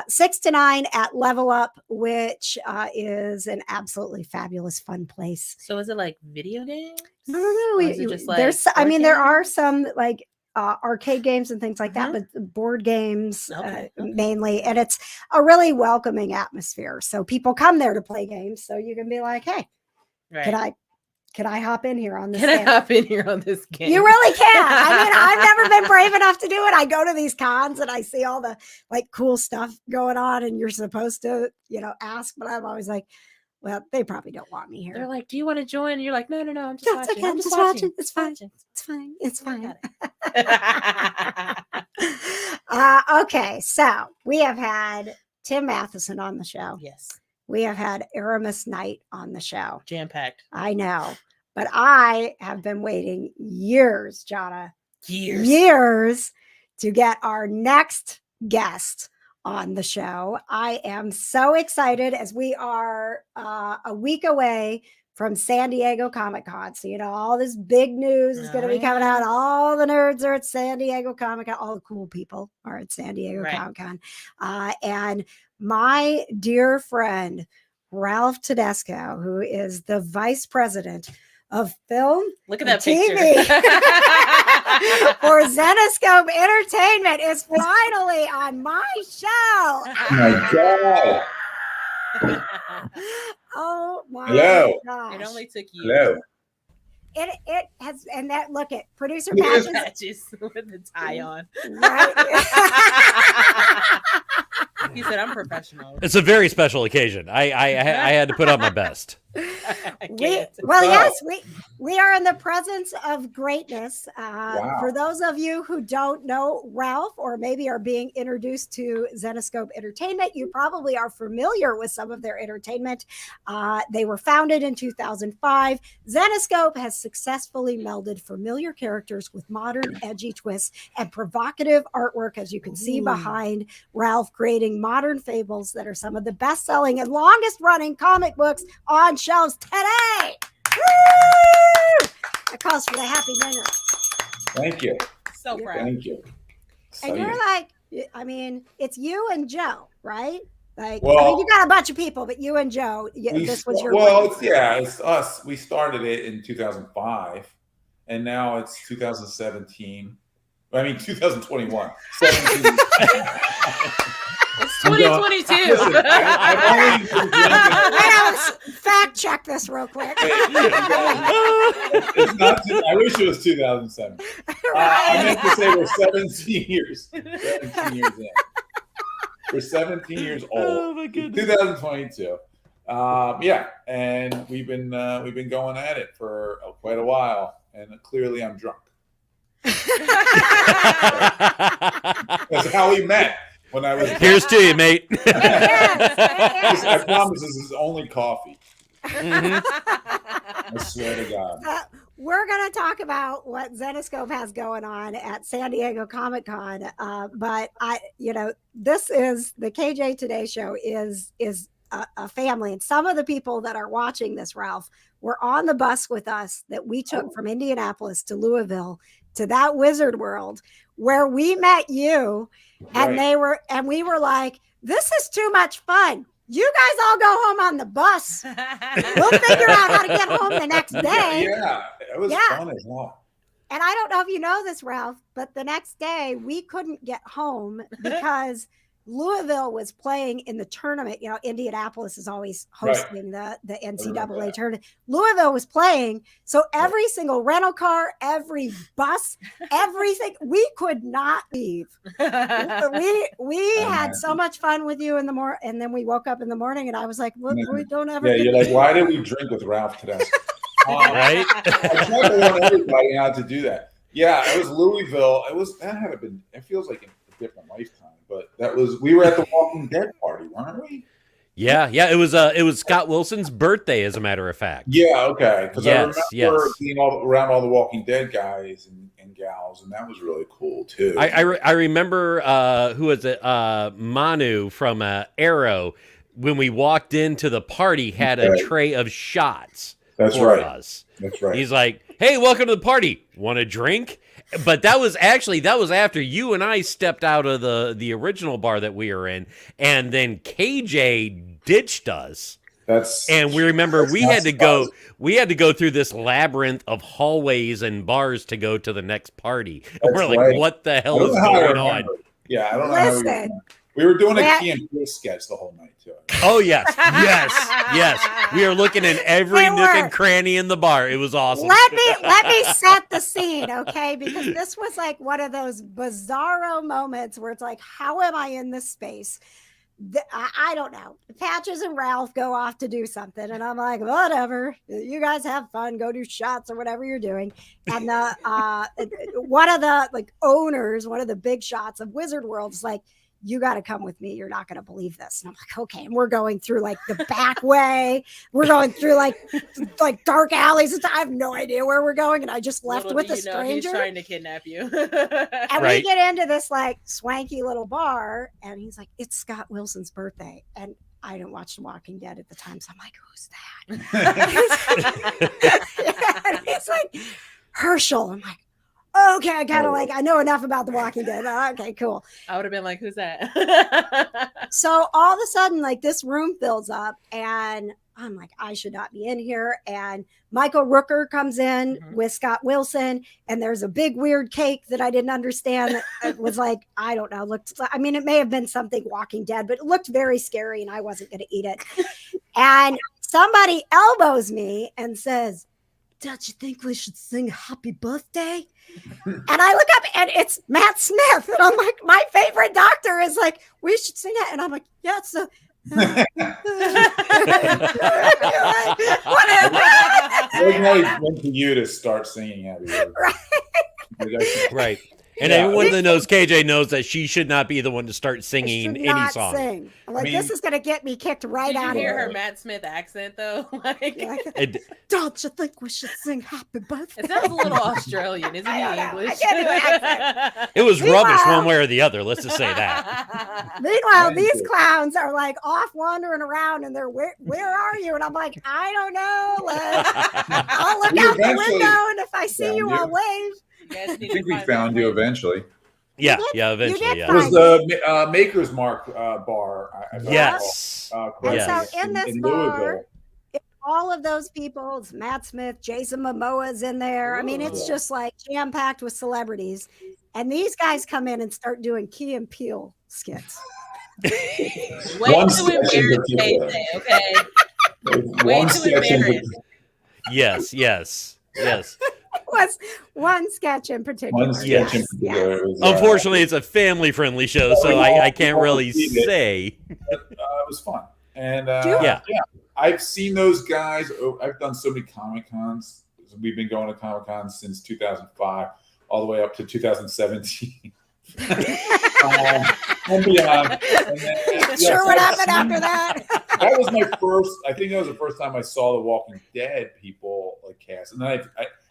6 to 9 at Level Up, which is an absolutely fabulous, fun place. So is it like video games? No. Is it just like there are some like arcade games and things like that, but board games mainly. And it's a really welcoming atmosphere. So people come there to play games. So you can be like, hey, can I hop in here on this game? Can I hop in here on this game? You really can. I mean, I've never been brave enough to do it. I go to these cons and I see all the like cool stuff going on and you're supposed to, ask, but I'm always like, well, they probably don't want me here. They're like, do you want to join? And you're like, no, I'm just watching. Okay, I'm just watching. It's fine. It's fine. Okay, so we have had Tim Matheson on the show. Yes. We have had ARAMIS KNIGHT on the show. Jam-packed. I know. But I have been waiting years, Jonna. Years to get our next guest on the show. I am so excited as we are a week away from San Diego Comic-Con. So, all this big news is going to be coming out. All the nerds are at San Diego Comic-Con. All the cool people are at San Diego Comic-Con. And my dear friend, Ralph TEDESCO, who is the vice president of film Look at that TV picture. for ZENESCOPE Entertainment, is finally on my show. My God. Oh my gosh. It only took you. Hello. It has, and that look at producer It is Patches with the tie on. right? He said, "I'm professional." It's a very special occasion. I had to put on my best. Yes, we are in the presence of greatness. Wow. For those of you who don't know Ralph, or maybe are being introduced to ZENESCOPE Entertainment, you probably are familiar with some of their entertainment. They were founded in 2005. ZENESCOPE has successfully melded familiar characters with modern, edgy twists and provocative artwork, as you can see behind Ralph, creating modern fables that are some of the best-selling and longest-running comic books on shelves today. Woo! That calls for the happy dinner. Thank you. So proud. Thank you. And you're like, I mean, it's you and Joe, right? Like, Well, you got a bunch of people, but you and Joe, this was your it's us. We started it in 2005, and now it's 2017. I mean, 2021. 17. It's 2022. Listen, I've only been drinking. Fact check this real quick. It's not. I wish it was 2007. I meant to say we're 17 years. 17 years in. We're 17 years old. Oh my goodness. 2022. And we've been going at it for quite a while, and clearly I'm drunk. That's how we met. When I was Here's to you, mate. I promise this is only coffee. Mhm. I swear to God. We're going to talk about what ZENESCOPE has going on at San Diego Comic-Con. But this is the KJ Today Show is a family. And some of the people that are watching this, Ralph, were on the bus with us that we took from Indianapolis to Louisville to that Wizard World where we met you. And we were like, this is too much fun. You guys all go home on the bus. We'll figure out how to get home the next day. Yeah, it was fun as well. And I don't know if you know this, Ralph, but the next day we couldn't get home because Louisville was playing in the tournament. Indianapolis is always hosting the NCAA tournament. Louisville was playing. So every single rental car, every bus, everything, we could not leave. We had so much fun with you in the morning. And then we woke up in the morning and I was like, look, we don't ever. Yeah, you're like, why did we drink with Ralph today? Right? I tried to warn everybody how to do that. Yeah, it was Louisville. It feels like a different lifetime. But we were at the Walking Dead party, weren't we? Yeah. It was Scott Wilson's birthday, as a matter of fact. Yeah, okay. Because I remember being around all the Walking Dead guys and gals, and that was really cool too. I remember who was it? Manu from Arrow. When we walked into the party, had a tray of shots. That's for right. us. That's right. He's like, hey, welcome to the party. Want a drink? But that was after you and I stepped out of the original bar that we were in, and then KJ ditched us. And we remember we had to go through this labyrinth of hallways and bars to go to the next party. And we're like, what the hell is going on? Yeah, I don't know. We were doing a Key and Peele sketch the whole night too. Oh yes. We are looking in every nook and cranny in the bar. It was awesome. Let me set the scene, okay? Because this was like one of those bizarro moments where it's like, how am I in this space? I don't know. Patches and Ralph go off to do something, and I'm like, whatever. You guys have fun. Go do shots or whatever you're doing. And one of the owners, one of the big shots of Wizard World is like, you got to come with me. You're not going to believe this. And I'm like, okay. And we're going through the back way. We're going through like dark alleys. I have no idea where we're going. And I just left with a stranger. He's trying to kidnap you. And we get into this swanky little bar, and he's like, it's Scott Wilson's birthday. And I didn't watch The Walking Dead at the time. So I'm like, who's that? And he's like, Herschel. I'm like, okay, I kind of I know enough about The Walking Dead. Okay, cool. I would have been like, who's that? So all of a sudden, this room fills up, and I'm like, I should not be in here. And Michael Rooker comes in with Scott Wilson, and there's a big weird cake that I didn't understand. It was I don't know. It may have been something Walking Dead, but it looked very scary, and I wasn't going to eat it. And somebody elbows me and says, don't you think we should sing Happy Birthday? And I look up, and it's Matt Smith. And I'm like, my favorite doctor is like, we should sing that. And I'm like, yeah, it's Whatever. Went to you to start singing Happy Birthday. Right. And everyone that knows KJ knows that she should not be the one to start singing any song. Sing. I'm like, this is going to get me kicked right out of here. Did you hear her Matt Smith accent, though? Don't you think we should sing Happy Birthday? It sounds a little Australian. Isn't he English? It was rubbish one way or the other. Let's just say that. Meanwhile, these clowns are off wandering around, and they're, where are you? And I'm like, I don't know. I'll look out the window, and if I see you, I'll wave. I think we found you eventually. Yeah, eventually. It was the Maker's Mark bar. Yes. So in this bar, all of those people, it's Matt Smith, Jason Momoa's in there. It's just jam-packed with celebrities. And these guys come in and start doing Key and Peele skits. Way too embarrassing, okay? Way too embarrassing. Yes. Was one sketch in particular. Unfortunately, it's a family-friendly show, so I can't really say. It was fun. And I've seen those guys. I've done so many Comic-Cons. We've been going to Comic-Con since 2005, all the way up to 2017. And beyond. And then, sure what happened after that? That was my first. I think that was the first time I saw the Walking Dead people cast, and then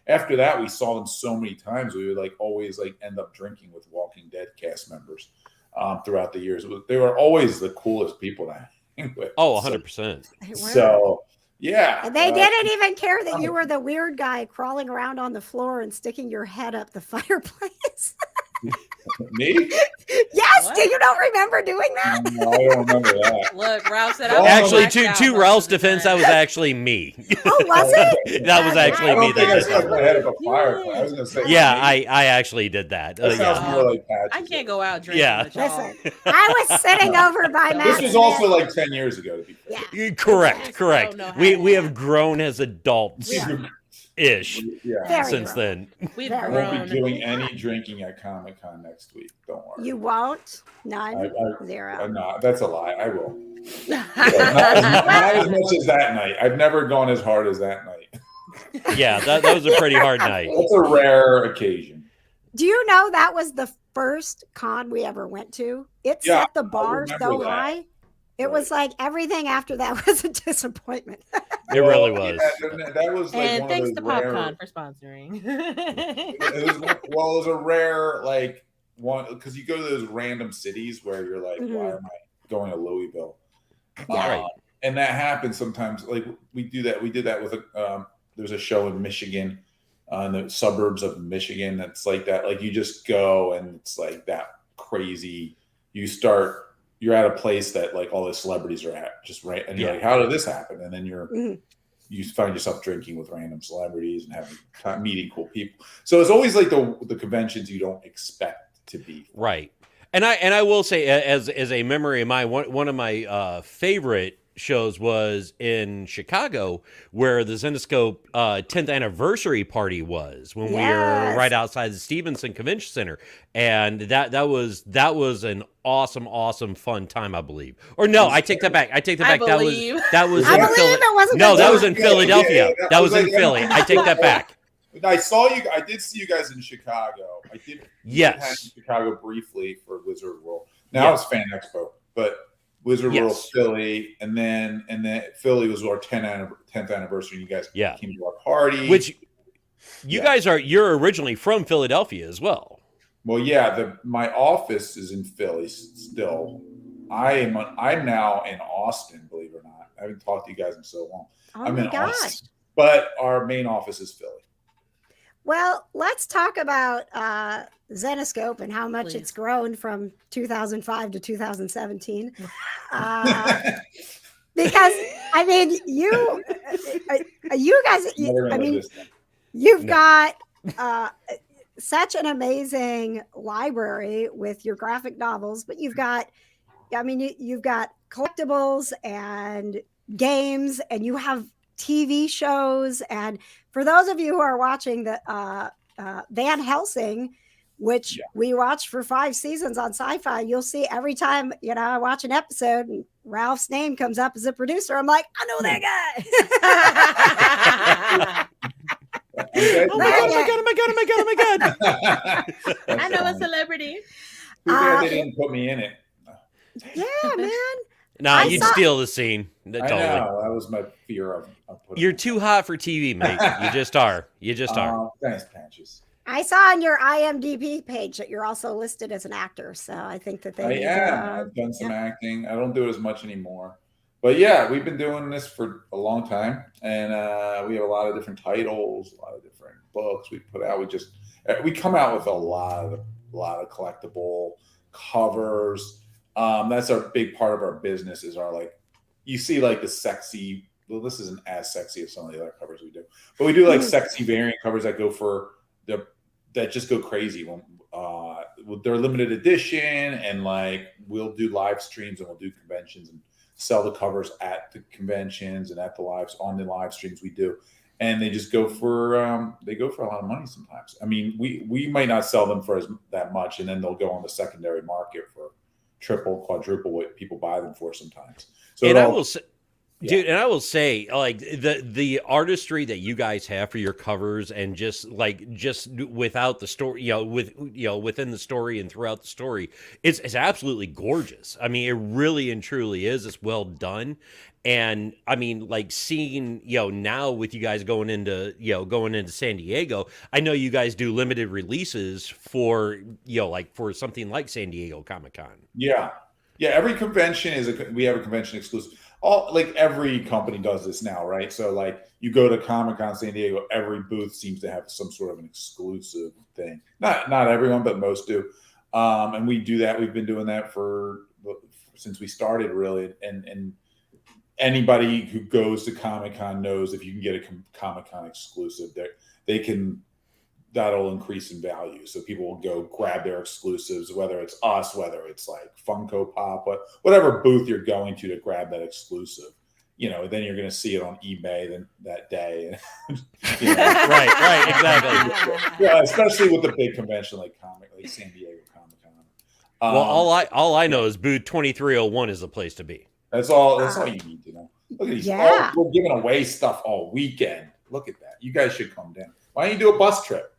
after that we saw them so many times. We would always end up drinking with Walking Dead cast members throughout the years. They were always the coolest people to hang with. Oh, 100%. So yeah, and they didn't even care that you were the weird guy crawling around on the floor and sticking your head up the fireplace. Me? Yes. What? Do you don't remember doing that? No, I don't remember that. Look, Ralph said, actually, to Ralph's defense, that was actually me. Oh, was it? That was actually me. I stuck my head up a fireplace. I was going to say. Yeah, I actually did that. That sounds more like Patches. I can't go out drinking. Yeah. Listen, I was sitting over by Matt. This was also 10 years ago, to be fair. Yeah. Correct. We have grown as adults. Ish. Yeah. Since then, I won't be doing any drinking at Comic-Con next week. Don't worry. You won't? None? Zero? No, that's a lie. I will. Not as much as that night. I've never gone as hard as that night. Yeah, that was a pretty hard night. That's a rare occasion. Do you know that was the first con we ever went to? It set the bar so high. It was everything after that was a disappointment. It really was. Yeah, that was and one thanks of those to PopCon for sponsoring. it was a rare one because you go to those random cities where you're like, why am I going to Louisville? Right. And that happens sometimes. We do that. We did that with there's a show in Michigan in the suburbs of Michigan. That's like that. Like you just go and it's like that crazy. You're at a place that like all the celebrities are at, just right. And you're like, how did this happen? And then you find yourself drinking with random celebrities and meeting cool people. So it's always like the conventions you don't expect to be. Right. And I will say, as a memory of mine, one of my favorite shows was in Chicago, where the ZENESCOPE 10th anniversary party was, when we were right outside the Stevenson Convention Center, and that was an awesome fun time, I believe. Or no, I take that back. That was I believe it wasn't. No, that was in Philadelphia. That was in Philly. I take that back. I saw you. I did see you guys in Chicago. I did. Yes. In Chicago briefly for Wizard World. Now it's Fan Expo, but Wizard World, Philly, and then Philly was our 10th anniversary. You guys came to our party. Which you guys you're originally from Philadelphia as well. Well, yeah. My office is in Philly still. I'm now in Austin. Believe it or not, I haven't talked to you guys in so long. I'm in Austin, but our main office is Philly. Well, let's talk about ZENESCOPE and how much it's grown from 2005 to 2017. Because I mean, you guys, you've got such an amazing library with your graphic novels, but you've got collectibles and games, and you have TV shows. And for those of you who are watching the Van Helsing, which we watched for 5 seasons on Sci-Fi, you'll see every time, I watch an episode and Ralph's name comes up as a producer, I'm like, I know that guy. Oh my god. I know a celebrity. They didn't put me in it. Yeah, man. No, you'd steal the scene. Totally. I know. That was my fear of You're too hot for TV, mate. You just are. Thanks, Patches. I saw on your IMDb page that you're also listed as an actor, so I think that I am. I've done some acting. I don't do it as much anymore, but yeah, we've been doing this for a long time, and we have a lot of different titles, a lot of different books we put out. We come out with a lot of collectible covers. That's a big part of our business. Is our you see the sexy. Well, this isn't as sexy as some of the other covers we do, but we do sexy variant covers that go for that just go crazy when they're limited edition, and we'll do live streams and we'll do conventions and sell the covers at the conventions and on the live streams we do, and they just go for a lot of money sometimes. I mean, we might not sell them for that much, and then they'll go on the secondary market for triple, quadruple what people buy them for sometimes. So Dude, and I will say, the artistry that you guys have for your covers, and just without the story, within the story and throughout the story, it's absolutely gorgeous. I mean, it really and truly is. It's well done. And I mean, seeing, now with you guys going into San Diego, I know you guys do limited releases for, for something like San Diego Comic-Con. Yeah. Yeah. Every convention we have a convention exclusive. Every company does this now, right? So you go to Comic-Con San Diego, every booth seems to have some sort of an exclusive thing. Not everyone, but most do. And we do that. We've been doing that since we started, really. And anybody who goes to Comic-Con knows if you can get a Comic-Con exclusive, that'll increase in value. So people will go grab their exclusives, whether it's us, whether it's Funko Pop, whatever booth you're going to grab that exclusive. Then you're going to see it on eBay that day. Right, exactly. Yeah, especially with the big convention like San Diego Comic-Con. Well, all I know is booth 2301 is the place to be. That's all you need to know. Look at these. Yeah. We're giving away stuff all weekend. Look at that. You guys should come down. Why don't you do a bus trip?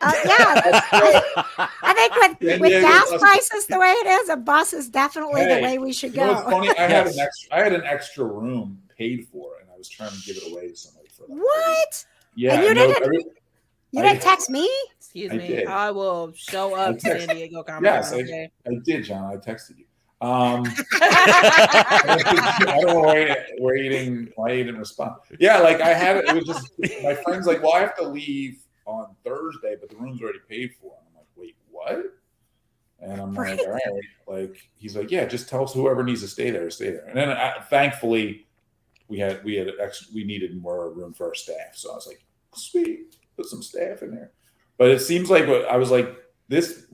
I think with gas prices the way it is, a bus is definitely the way we should go. It's funny. I had an extra room paid for, and I was trying to give it away to somebody for that. What? Yeah. And you didn't text me? Excuse me. I will show up to San Diego Comic-Con. Yes, I did, John. I texted you. I don't know why you didn't respond. Yeah, I had it. It was just my friend's well, I have to leave on Thursday, but the room's already paid for. And I'm like, wait, what? And I'm like, all right. Like, he's like, yeah, just tell us whoever needs to stay there, stay there. And then thankfully we needed more room for our staff. So I was like, sweet, put some staff in there. But it seems like I was like, this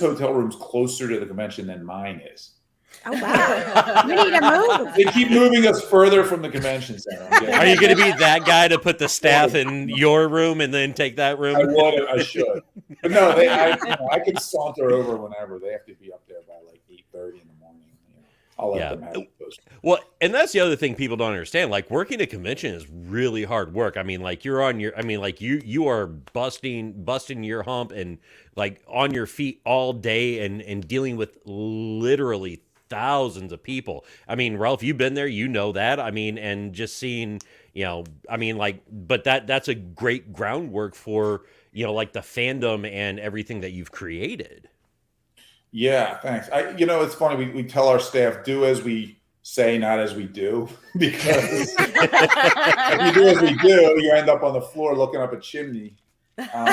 hotel room's closer to the convention than mine is. Oh, wow. We need to move. They keep moving us further from the convention center. Are you going to be that guy to put the staff in your room and then take that room? I would. I should. But no, I can saunter over whenever. They have to be up there by like 8:30 in the morning. I'll let them have those. Well, and that's the other thing people don't understand. Like, working a convention is really hard work. I mean, like, you're on your, I mean, like, you are busting your hump and like on your feet all day and dealing with literally thousands of people. I mean, Ralph, you've been there, you know that. I mean, and just seeing, I mean, like, but that's a great groundwork for, like the fandom and everything that you've created. Yeah, thanks. It's funny. We tell our staff, do as we say, not as we do, because if you do as we do, you end up on the floor looking up a chimney. We try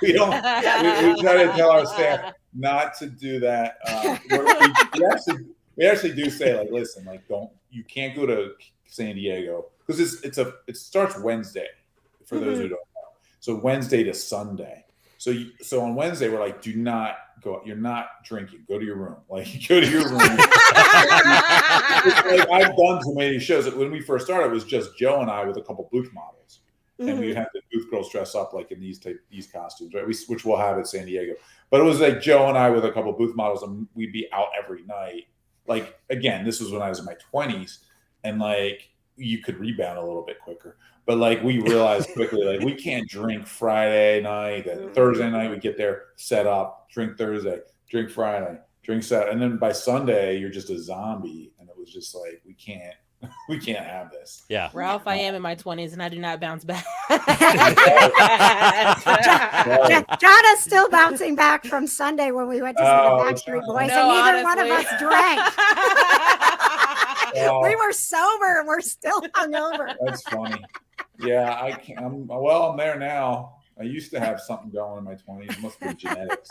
to tell our staff not to do that. We actually do say, like, listen, like, you can't go to San Diego because it starts Wednesday for those who don't know. So Wednesday to Sunday. So on Wednesday we're like, do not go. You're not drinking. Go to your room. Like, go to your room. Like, I've done so many shows. When we first started, it was just Joe and I with a couple booth models, and we had the booth girls dress up like in these costumes, right? Which we'll have at San Diego. But it was like Joe and I with a couple booth models, and we'd be out every night. Like, again, this was when I was in my 20s, and like you could rebound a little bit quicker. But like we realized quickly, like we can't drink Friday night, and Thursday night we get there, set up, drink Thursday, drink Friday, drink Saturday, and then by Sunday you're just a zombie. And it was just like we can't have this. Yeah, Ralph, I am in my 20s and I do not bounce back. John is still bouncing back from Sunday when we went to see the Backstreet Boys, and neither one of us drank. We were sober and we're still hungover. That's funny. Yeah, I'm there now. I used to have something going in my 20s. It must be genetics.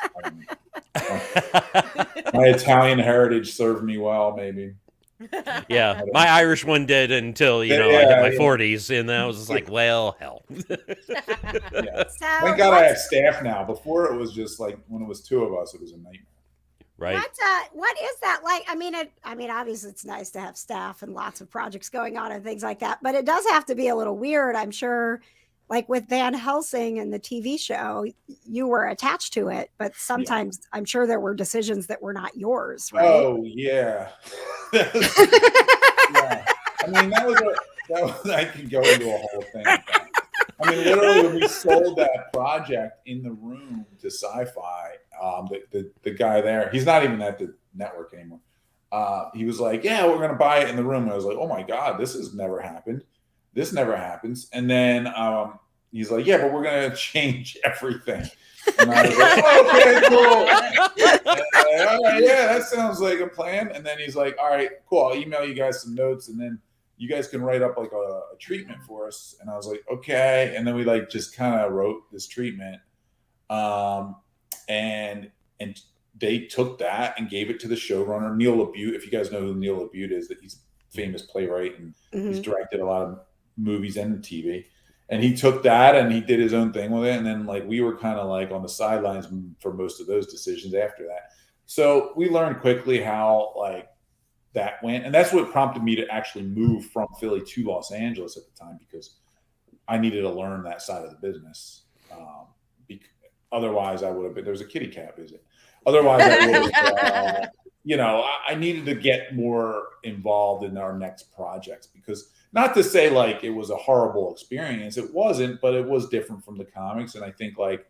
My Italian heritage served me well, maybe. Yeah, my Irish one did until I hit my 40s, and then I was just like, well, hell. Yeah. Thank God I have staff now. Before it was just like when it was two of us, it was a nightmare. Right. What is that like? I mean, obviously it's nice to have staff and lots of projects going on and things like that, but it does have to be a little weird. I'm sure, like with Van Helsing and the TV show, you were attached to it, but sometimes I'm sure there were decisions that were not yours, right? Oh yeah. Yeah. I mean, that was I could go into a whole thing. I mean, literally, when we sold that project in the room to Sci-Fi, the guy there, he's not even at the network anymore. He was like, "Yeah, we're going to buy it in the room." And I was like, "Oh my God, this has never happened. This never happens." And then he's like, "Yeah, but we're going to change everything." And I was like, "Oh, okay, cool. All right, yeah, that sounds like a plan." And then he's like, "All right, cool. I'll email you guys some notes, and then you guys can write up like a treatment for us." And I was like, "Okay." And then we like just kind of wrote this treatment, and they took that and gave it to the showrunner, Neil LaBute. If you guys know who Neil LaBute is, that he's a famous playwright and he's directed a lot of movies and TV. And he took that and he did his own thing with it. And then like we were kind of like on the sidelines for most of those decisions after that. So we learned quickly how like that went. And that's what prompted me to actually move from Philly to Los Angeles at the time, because I needed to learn that side of the business. Otherwise I would have been, there was a kitty cat visit. Otherwise I would have, I needed to get more involved in our next projects, because not to say like it was a horrible experience. It wasn't, but it was different from the comics. And I think like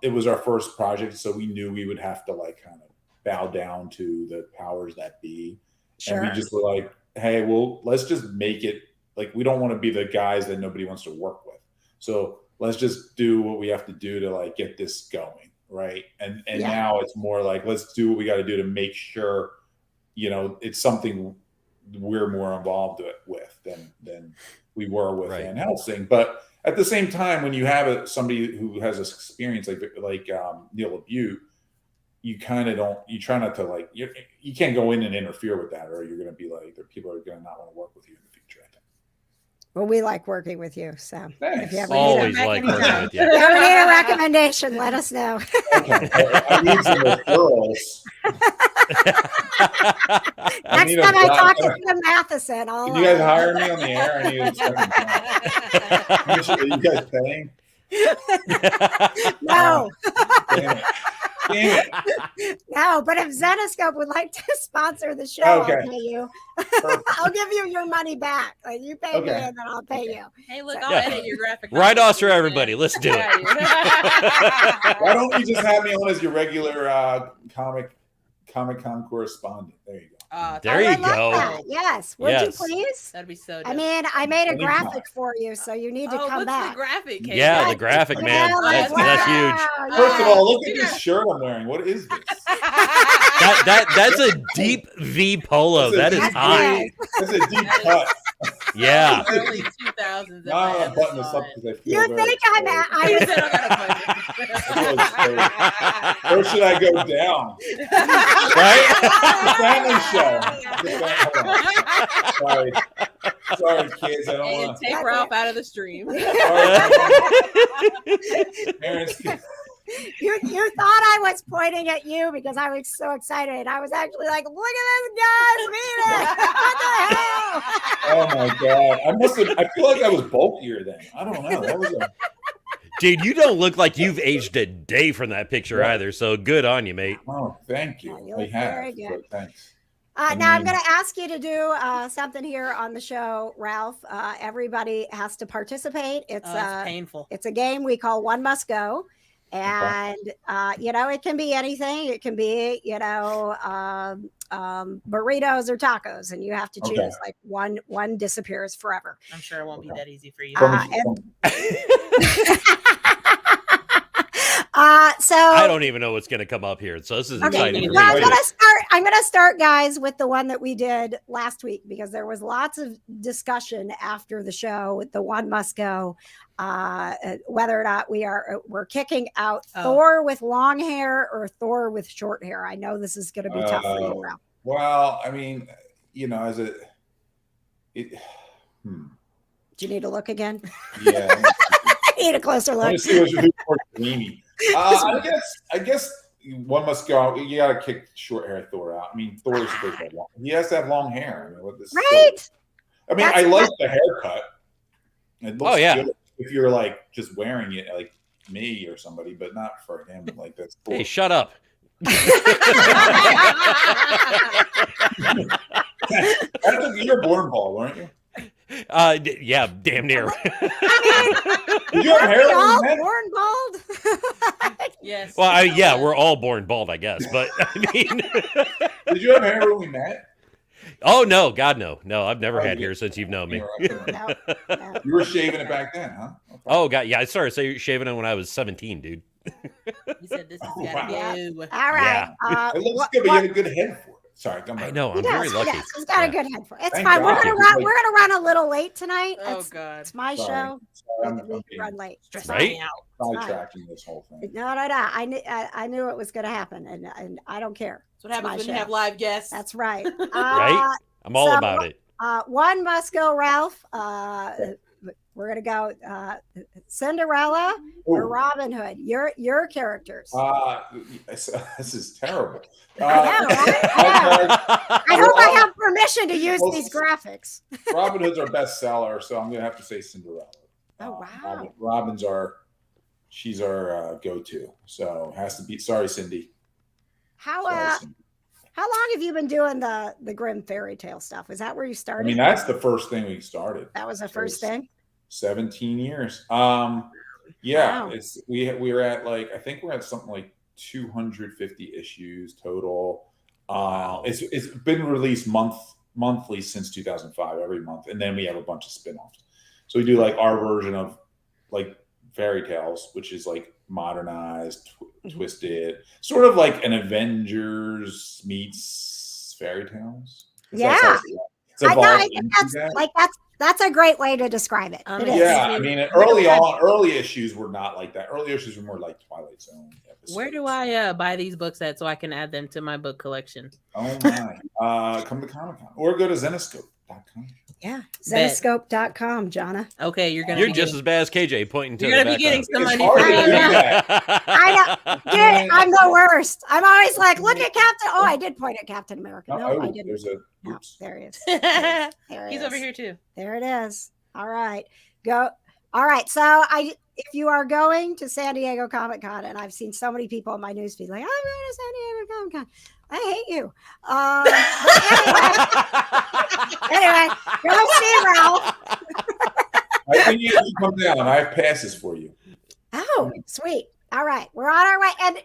it was our first project. So we knew we would have to like kind of bow down to the powers that be. Sure. And we just were like, hey, well, let's just make it like, we don't want to be the guys that nobody wants to work with. So let's just do what we have to do to like get this going. Right. And now it's more like, let's do what we got to do to make sure, it's something we're more involved with than we were with Van Helsing. But at the same time, when you have somebody who has this experience like Neil LaBute, you kind of don't. You try not to like. You can't go in and interfere with that, or you're going to be like, people are going to not want to work with you in the future. I think. Well, we like working with you, so if you ever always like working with you. If you ever need a recommendation, let us know. Okay, I need some referrals. Next time I talk to Tim Matheson, can you guys hire me on the air? I need to spend time. Are you guys paying? No. Damn it. No, but if ZENESCOPE would like to sponsor the show, I'll pay you. I'll give you your money back. Like you pay me and then I'll pay you. Hey, look, I'll edit your graphic. Write-offs for everybody. Let's do it. Why don't you just have me on as your regular Comic-Con correspondent? There you go. There you go. That. Yes. Would you please? That'd be so dope. I mean, I made a graphic for you, so you need to come back. The graphic? Kate? Yeah, the graphic, man. That's huge. First of all, look at this shirt I'm wearing. What is this? That's a deep V polo. That is hot. That's a deep cut. Yeah. Early 2000s. Now I'm gonna button this up because I feel. You think I'm at? Where should I go down? Right? Family show. Sorry, kids. I don't want to take Ralph out of the stream. You thought I was pointing at you because I was so excited. I was actually like, look at this guy's meeting. What the hell? Oh my god. I feel like I was bulkier then. I don't know. That was Dude, you don't look like you've aged a day from that picture either. So good on you, mate. Oh, thank you. You very good. Thanks. Now I'm going to ask you to do something here on the show, Ralph. Everybody has to participate. It's painful. It's a game we call One Must Go. And, it can be anything. It can be, burritos or tacos, and you have to choose like one disappears forever. I'm sure it won't be that easy for you. So I don't even know what's going to come up here. So this is exciting. Well, I'm going to start, guys, with the one that we did last week because there was lots of discussion after the show with the One Must Go, whether or not we're kicking out Thor with long hair or Thor with short hair. I know this is going to be tough for you, Ralph. Well, I mean, do you need to look again? Yeah. I need a closer look. I guess One Must Go. You got to kick short hair Thor out. I mean, Thor's he has to have long hair. I mean, right. I like the haircut. It looks good if you're like just wearing it like me or somebody, but not for him. Like that's cool. Hey, shut up. You're born bald, weren't you? Yeah, damn near. Did you have hair? All born bald? Yes. Well, we're all born bald, I guess. But I mean, did you have hair when we met? Oh no, God no, I've never had hair since you've known me. No. You were shaving it back then, huh? Okay. Oh God, yeah, I started shaving it when I was 17, dude. He said this is gotta go. All right. Yeah. It looks good, but you had a good head for it. Sorry, come on. I know. I'm very lucky. Yes, he's got a good head for it. It's fine. We're gonna run a little late tonight. God, it's my show. I'm run late. Right? Sidetracking this whole thing. No. I knew it was gonna happen, and I don't care. That's what happens when you have live guests. That's right. Right? I'm all about it. One Must Go, Ralph. We're gonna go Cinderella or Robin Hood. Your characters. This is terrible. I hope I have permission to use these graphics. Robin Hood's our best seller, so I'm gonna have to say Cinderella. Oh wow. Robin's she's our go-to. So it has to be. Sorry, Cindy. How long have you been doing the Grimm fairy tale stuff? Is that where you started? I mean, that's the first thing we started. That was the first thing. 17 years. Wow. It's we were at I think we're at something like 250 issues total. It's been released monthly since 2005, every month, and then we have a bunch of spin-offs. So we do our version of fairy tales, which is modernized, twisted, sort of like an Avengers meets fairy tales. Yeah. I think that's That's a great way to describe it. Yeah, I mean, early issues were not like that. Early issues were more like Twilight Zone episodes. Where do I buy these books at so I can add them to my book collection? Oh my! Come to Comic-Con or go to ZENESCOPE.com. Yeah, ZENESCOPE.com, Jonna. Okay, you're just as bad as KJ pointing to. You're gonna be getting some money. I know, dude. I'm the worst. I'm always like, look at Captain. Oh, I did point at Captain America. No, I didn't. There he is. He's over here too. There it is. All right, go. All right, so if you are going to San Diego Comic-Con, and I've seen so many people on my newsfeed like, I'm going to San Diego Comic-Con. I hate you. Anyway, go see Ralph. I think you come down. I have passes for you. Oh, sweet. All right, we're on our way. And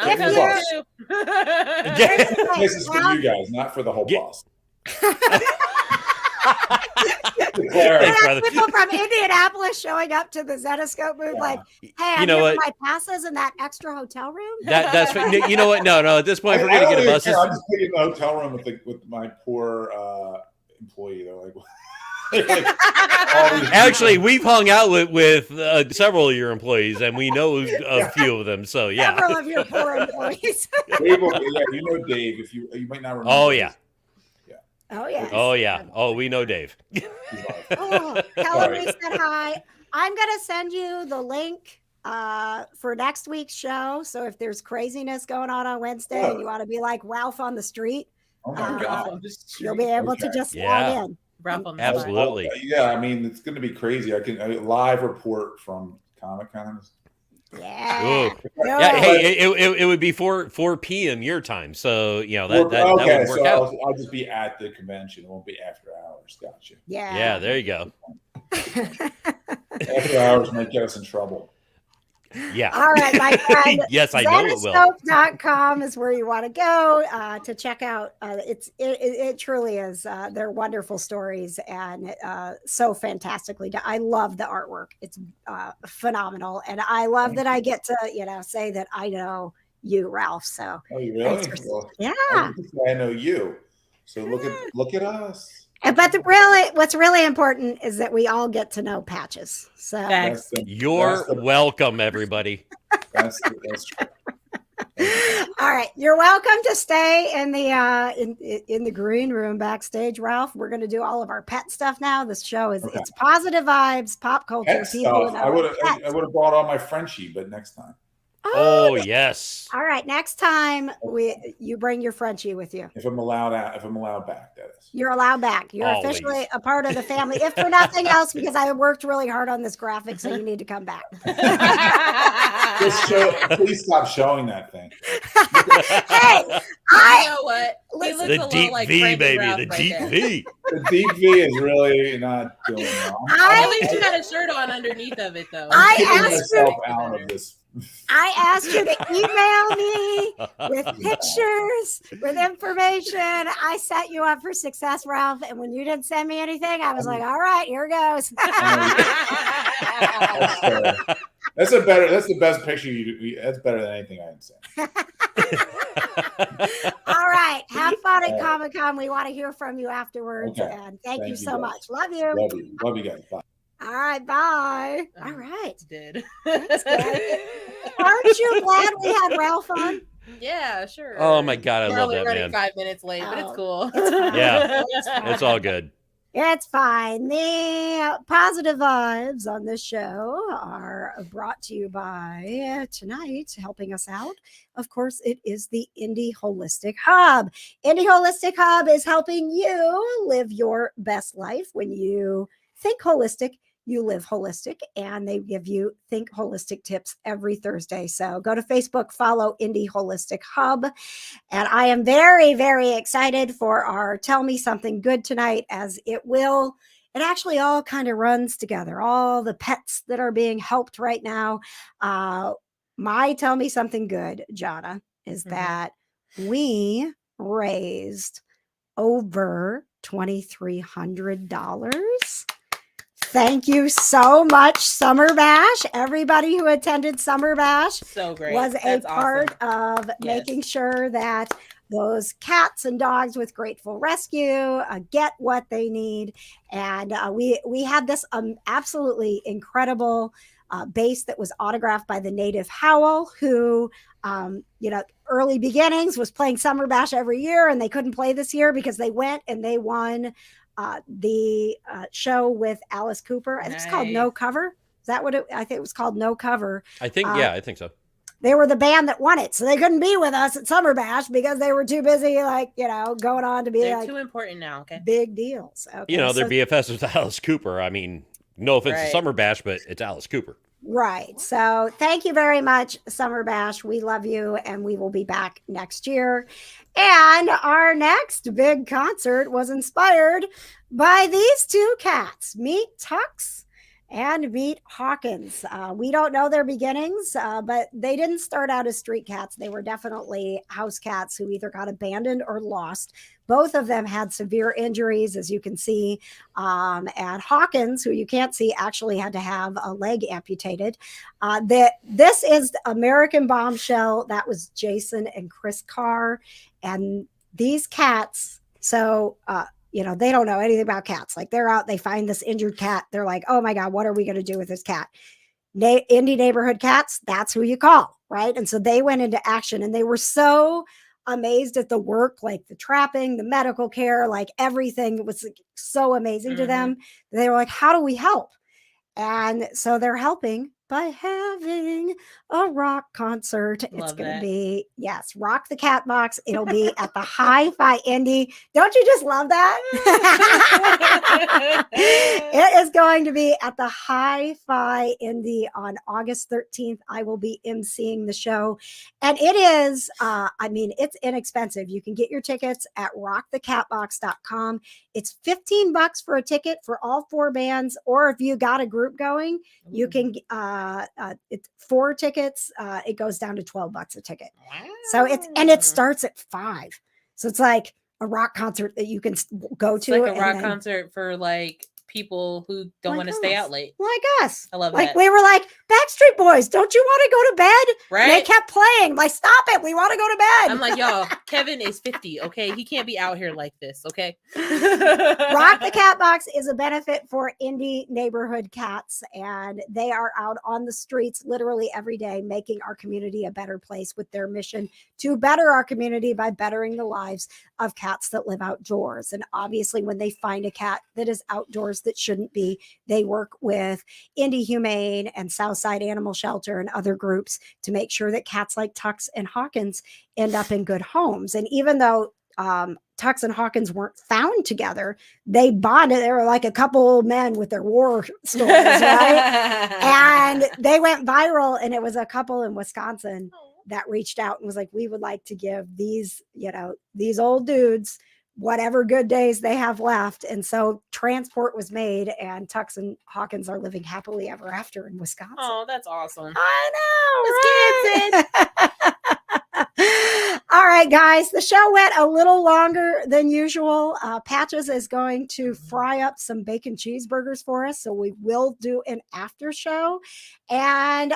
this is for you guys, not for the whole boss. People from Indianapolis showing up to the ZENESCOPE booth, like, "Hey, I have my passes in that extra hotel room." That's you know what? No. At this point, we're gonna get a bus. I'm just putting in the hotel room with my poor employee. They're like, actually, we've hung out with several of your employees, and we know a few of them. So yeah, several of your poor employees. Dave, you know Dave. If you might not remember. Oh yeah. Oh yeah. Oh yeah. Oh, we know Dave. Oh, tell him we said hi. I'm gonna send you the link for next week's show. So if there's craziness going on Wednesday and you want to be like Ralph on the street, you'll be able to just log in. Ralph on the Absolutely. Yeah, I mean it's going to be crazy. I can live report from Comic-Con. Yeah. Yeah. Hey, it would be 4 p.m. your time, so you know that would work out. I'll just be at the convention. It won't be after hours. Gotcha. Yeah. Yeah. There you go. After hours might get us in trouble. Yeah. All right, my friend. Yes, I know it will. ZENESCOPE.com is where you want to go to check out. It truly is. They're wonderful stories and so fantastically done. I love the artwork. It's phenomenal, and I love that I get to say that I know you, Ralph. So. Oh, you really? Yeah. I know you. So look at us. But what's really important is that we all get to know Patches. So you're welcome, everybody. That's true. All right, you're welcome to stay in the green room backstage, Ralph. We're going to do all of our pet stuff now. This show is it's positive vibes, pop culture. Pet people. I would have brought all my Frenchie, but next time. Oh yes. All right. Next time you bring your Frenchie with you. If I'm allowed back, that is. You're allowed back. You're officially a part of the family. If for nothing else, because I worked really hard on this graphic, so you need to come back. Please stop showing that thing. Hey, you know what? The deep V, baby. The deep V. The deep V is really not doing well. At least you had a shirt on underneath of it, though. I asked you to email me with pictures, with information. I set you up for success, Ralph. And when you didn't send me anything, I was like, all right, here goes. That's the best picture that's better than anything I can say. All right. Have fun at Comic-Con. We want to hear from you afterwards. Okay. And thank you so much. Love you. Love you guys. Bye. All right, bye. All right. Did. Thanks, aren't you glad we had Ralph on? Yeah, sure. Oh my God, I love that man. 5 minutes late, but it's cool. Yeah, it's all good. It's fine. The positive vibes on this show are brought to you by tonight, helping us out. Of course, it is the Indy Holistic Hub. Indy Holistic Hub is helping you live your best life. When you think holistic, you live holistic, and they give you Think Holistic tips every Thursday. So go to Facebook, follow Indy Holistic Hub. And I am very, very excited for our Tell Me Something Good tonight, as it actually all kind of runs together. All the pets that are being helped right now. My Tell Me Something Good, Jonna, is that we raised over $2,300. thank you so much, Summer Bash. Everybody who attended Summer Bash so great. was That's a part awesome. of making sure that those cats and dogs with Grateful Rescue get what they need. And we had this absolutely incredible bass that was autographed by the native Howl, who, early beginnings, was playing Summer Bash every year, and they couldn't play this year because they went and they won the show with Alice Cooper. I think it's called No Cover. Is that what I think it was called? No Cover. I think, I think so. They were the band that won it, so they couldn't be with us at Summer Bash because they were too busy, going on to be They're too important now. Okay, big deals. Okay, they're BFS with Alice Cooper. I mean, no offense to Summer Bash, but it's Alice Cooper. Right. So thank you very much, Summer Bash. We love you, and we will be back next year. And our next big concert was inspired by these two cats. Meet Tux and meet Hawkins. We don't know their beginnings, but they didn't start out as street cats. They were definitely house cats who either got abandoned or lost. Both of them had severe injuries, as you can see. And Hawkins, who you can't see, actually had to have a leg amputated. This is American Bombshell. That was Jason and Chris Carr. And these cats, they don't know anything about cats. Like, they're out, they find this injured cat. They're like, oh my God, what are we going to do with this cat? Indy neighborhood cats, that's who you call, right? And so they went into action, and they were so amazed at the work, like the trapping, the medical care, like everything was so amazing to them. They were like, how do we help? And so they're helping by having a rock concert. It's going to be, Rock the Catbox. It'll be at the Hi-Fi Indy. Don't you just love that? It is going to be at the Hi-Fi Indy on August 13th. I will be emceeing the show. And it is, it's inexpensive. You can get your tickets at rockthecatbox.com. It's $15 for a ticket for all 4 bands. Or if you got a group going, you can, it's 4 tickets. It goes down to $12 a ticket. Wow. So it starts at 5. So it's like a rock concert that you can go to. It's like a rock concert for people who don't want to stay out late. Like us. I love that. We were like, Backstreet Boys, don't you want to go to bed? Right. And they kept playing. Like, stop it. We want to go to bed. I'm like, y'all, Kevin is 50, okay? He can't be out here like this, okay? Rock the Catbox is a benefit for indie neighborhood cats, and they are out on the streets literally every day making our community a better place with their mission to better our community by bettering the lives of cats that live outdoors. And obviously, when they find a cat that is outdoors that shouldn't be, they work with Indy Humane and Southside Animal Shelter and other groups to make sure that cats like Tux and Hawkins end up in good homes. And even though Tux and Hawkins weren't found together, they bonded. They were like a couple old men with their war stories, right? And they went viral, and it was a couple in Wisconsin that reached out and was like, we would like to give these old dudes whatever good days they have left. And so transport was made, and Tux and Hawkins are living happily ever after in Wisconsin. Oh, that's awesome. I know. Right? All right, guys, the show went a little longer than usual. Patches is going to fry up some bacon cheeseburgers for us, so we will do an after show. And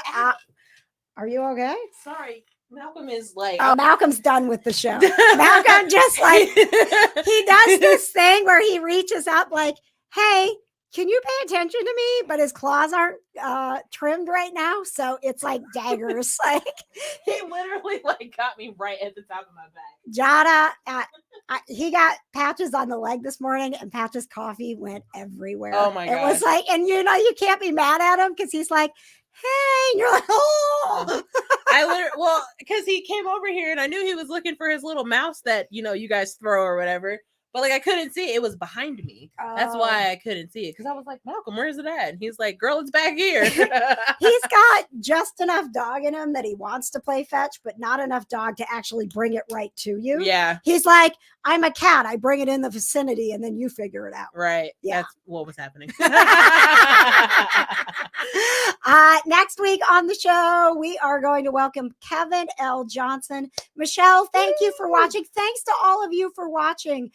are you okay? Sorry. Malcolm is like, Malcolm's done with the show. Malcolm just he does this thing where he reaches up like, hey, can you pay attention to me? But his claws aren't trimmed right now. So it's like daggers. He literally got me right at the top of my back. Jada, he got Patches on the leg this morning, and Patches' coffee went everywhere. Oh my God. It was like, and you can't be mad at him because he's like, hey, and you're like, oh. Because he came over here and I knew he was looking for his little mouse that, you guys throw or whatever. But I couldn't see it. It was behind me. That's why I couldn't see it. Because I was like, Malcolm, where's it at? And he's like, girl, it's back here. He's got just enough dog in him that he wants to play fetch, but not enough dog to actually bring it right to you. Yeah. He's like, I'm a cat. I bring it in the vicinity and then you figure it out. Right. Yeah. That's what was happening. Next week on the show, we are going to welcome Kevin L. Johnson. Michelle, thank you for watching. Thanks to all of you for watching.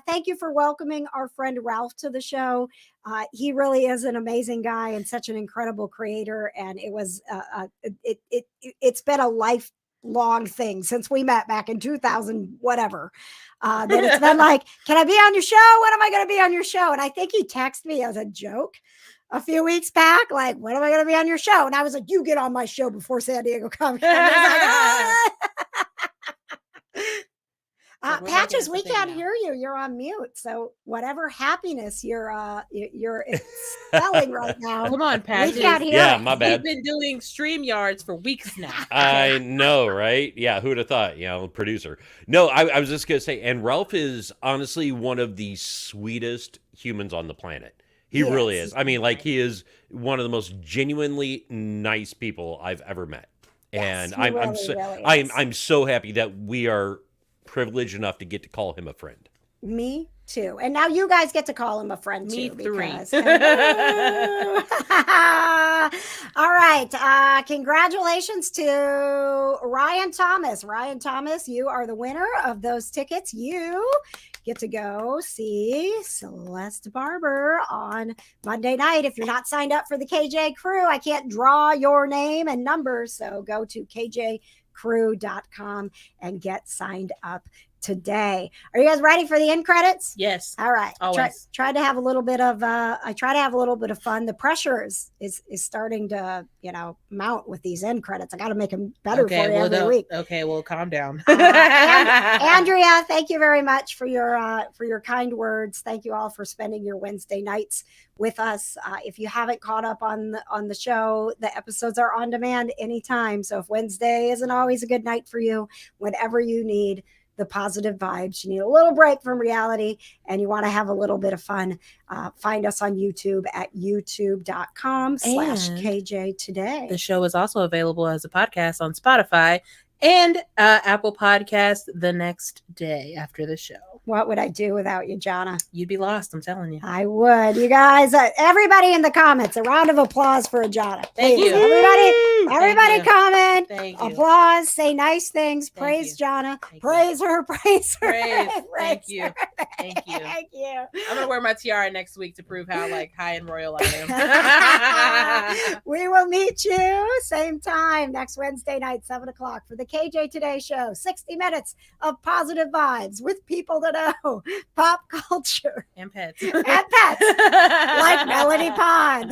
Thank you for welcoming our friend Ralph to the show. He really is an amazing guy and such an incredible creator. And it was it's been a lifelong thing since we met back in 2000 whatever. That it's been like, can I be on your show? When am I going to be on your show? And I think he texted me as a joke a few weeks back, like, when am I going to be on your show? And I was like, you get on my show before San Diego Comic Con. Patches, we can't hear you. You're on mute. So whatever happiness you're expelling right now. Come on, Patches. We can't hear Yeah, it. my bad. We've been doing StreamYards for weeks now. I know, right? Yeah, who'd have thought? Producer. No, I was just gonna say, and Ralph is honestly one of the sweetest humans on the planet. He really is. I mean, like, he is one of the most genuinely nice people I've ever met. Yes, And really I'm so happy that we are privileged enough to get to call him a friend. Me too. And now you guys get to call him a friend Me too. three. Because, all right. Congratulations to Ryan Thomas. Ryan Thomas, you are the winner of those tickets. You get to go see Celeste Barber on Monday night. If you're not signed up for the KJ Crew, I can't draw your name and number. So go to kjcrew.com and get signed up today. Are you guys ready for the end credits? Yes. All right. Always. Try to have a little bit of I try to have a little bit of fun. The pressure is starting to, mount with these end credits. I got to make them better for you every week. Okay, well, calm down. Andrea, thank you very much for your kind words. Thank you all for spending your Wednesday nights with us. If you haven't caught up on the show, the episodes are on demand anytime. So if Wednesday isn't always a good night for you, whenever you need the positive vibes, you need a little break from reality, and you want to have a little bit of fun, find us on YouTube at youtube.com/KJ Today. The show is also available as a podcast on Spotify and Apple Podcast the next day after the show. What would I do without you, Jonna? You'd be lost, I'm telling you. I would. You guys, everybody in the comments, a round of applause for Jonna. Thank you. Everybody comment. Thank you. Applause. Say nice things. Praise you. Jonna. Thank Praise you. her. Praise her. Thank you. Thank you. Thank you. I'm gonna wear my tiara next week to prove how high and royal I am. We will meet you same time next Wednesday night, 7:00 for the KJ Today Show. 60 minutes of positive vibes with people that know pop culture and pets. And pets like Melody Pond.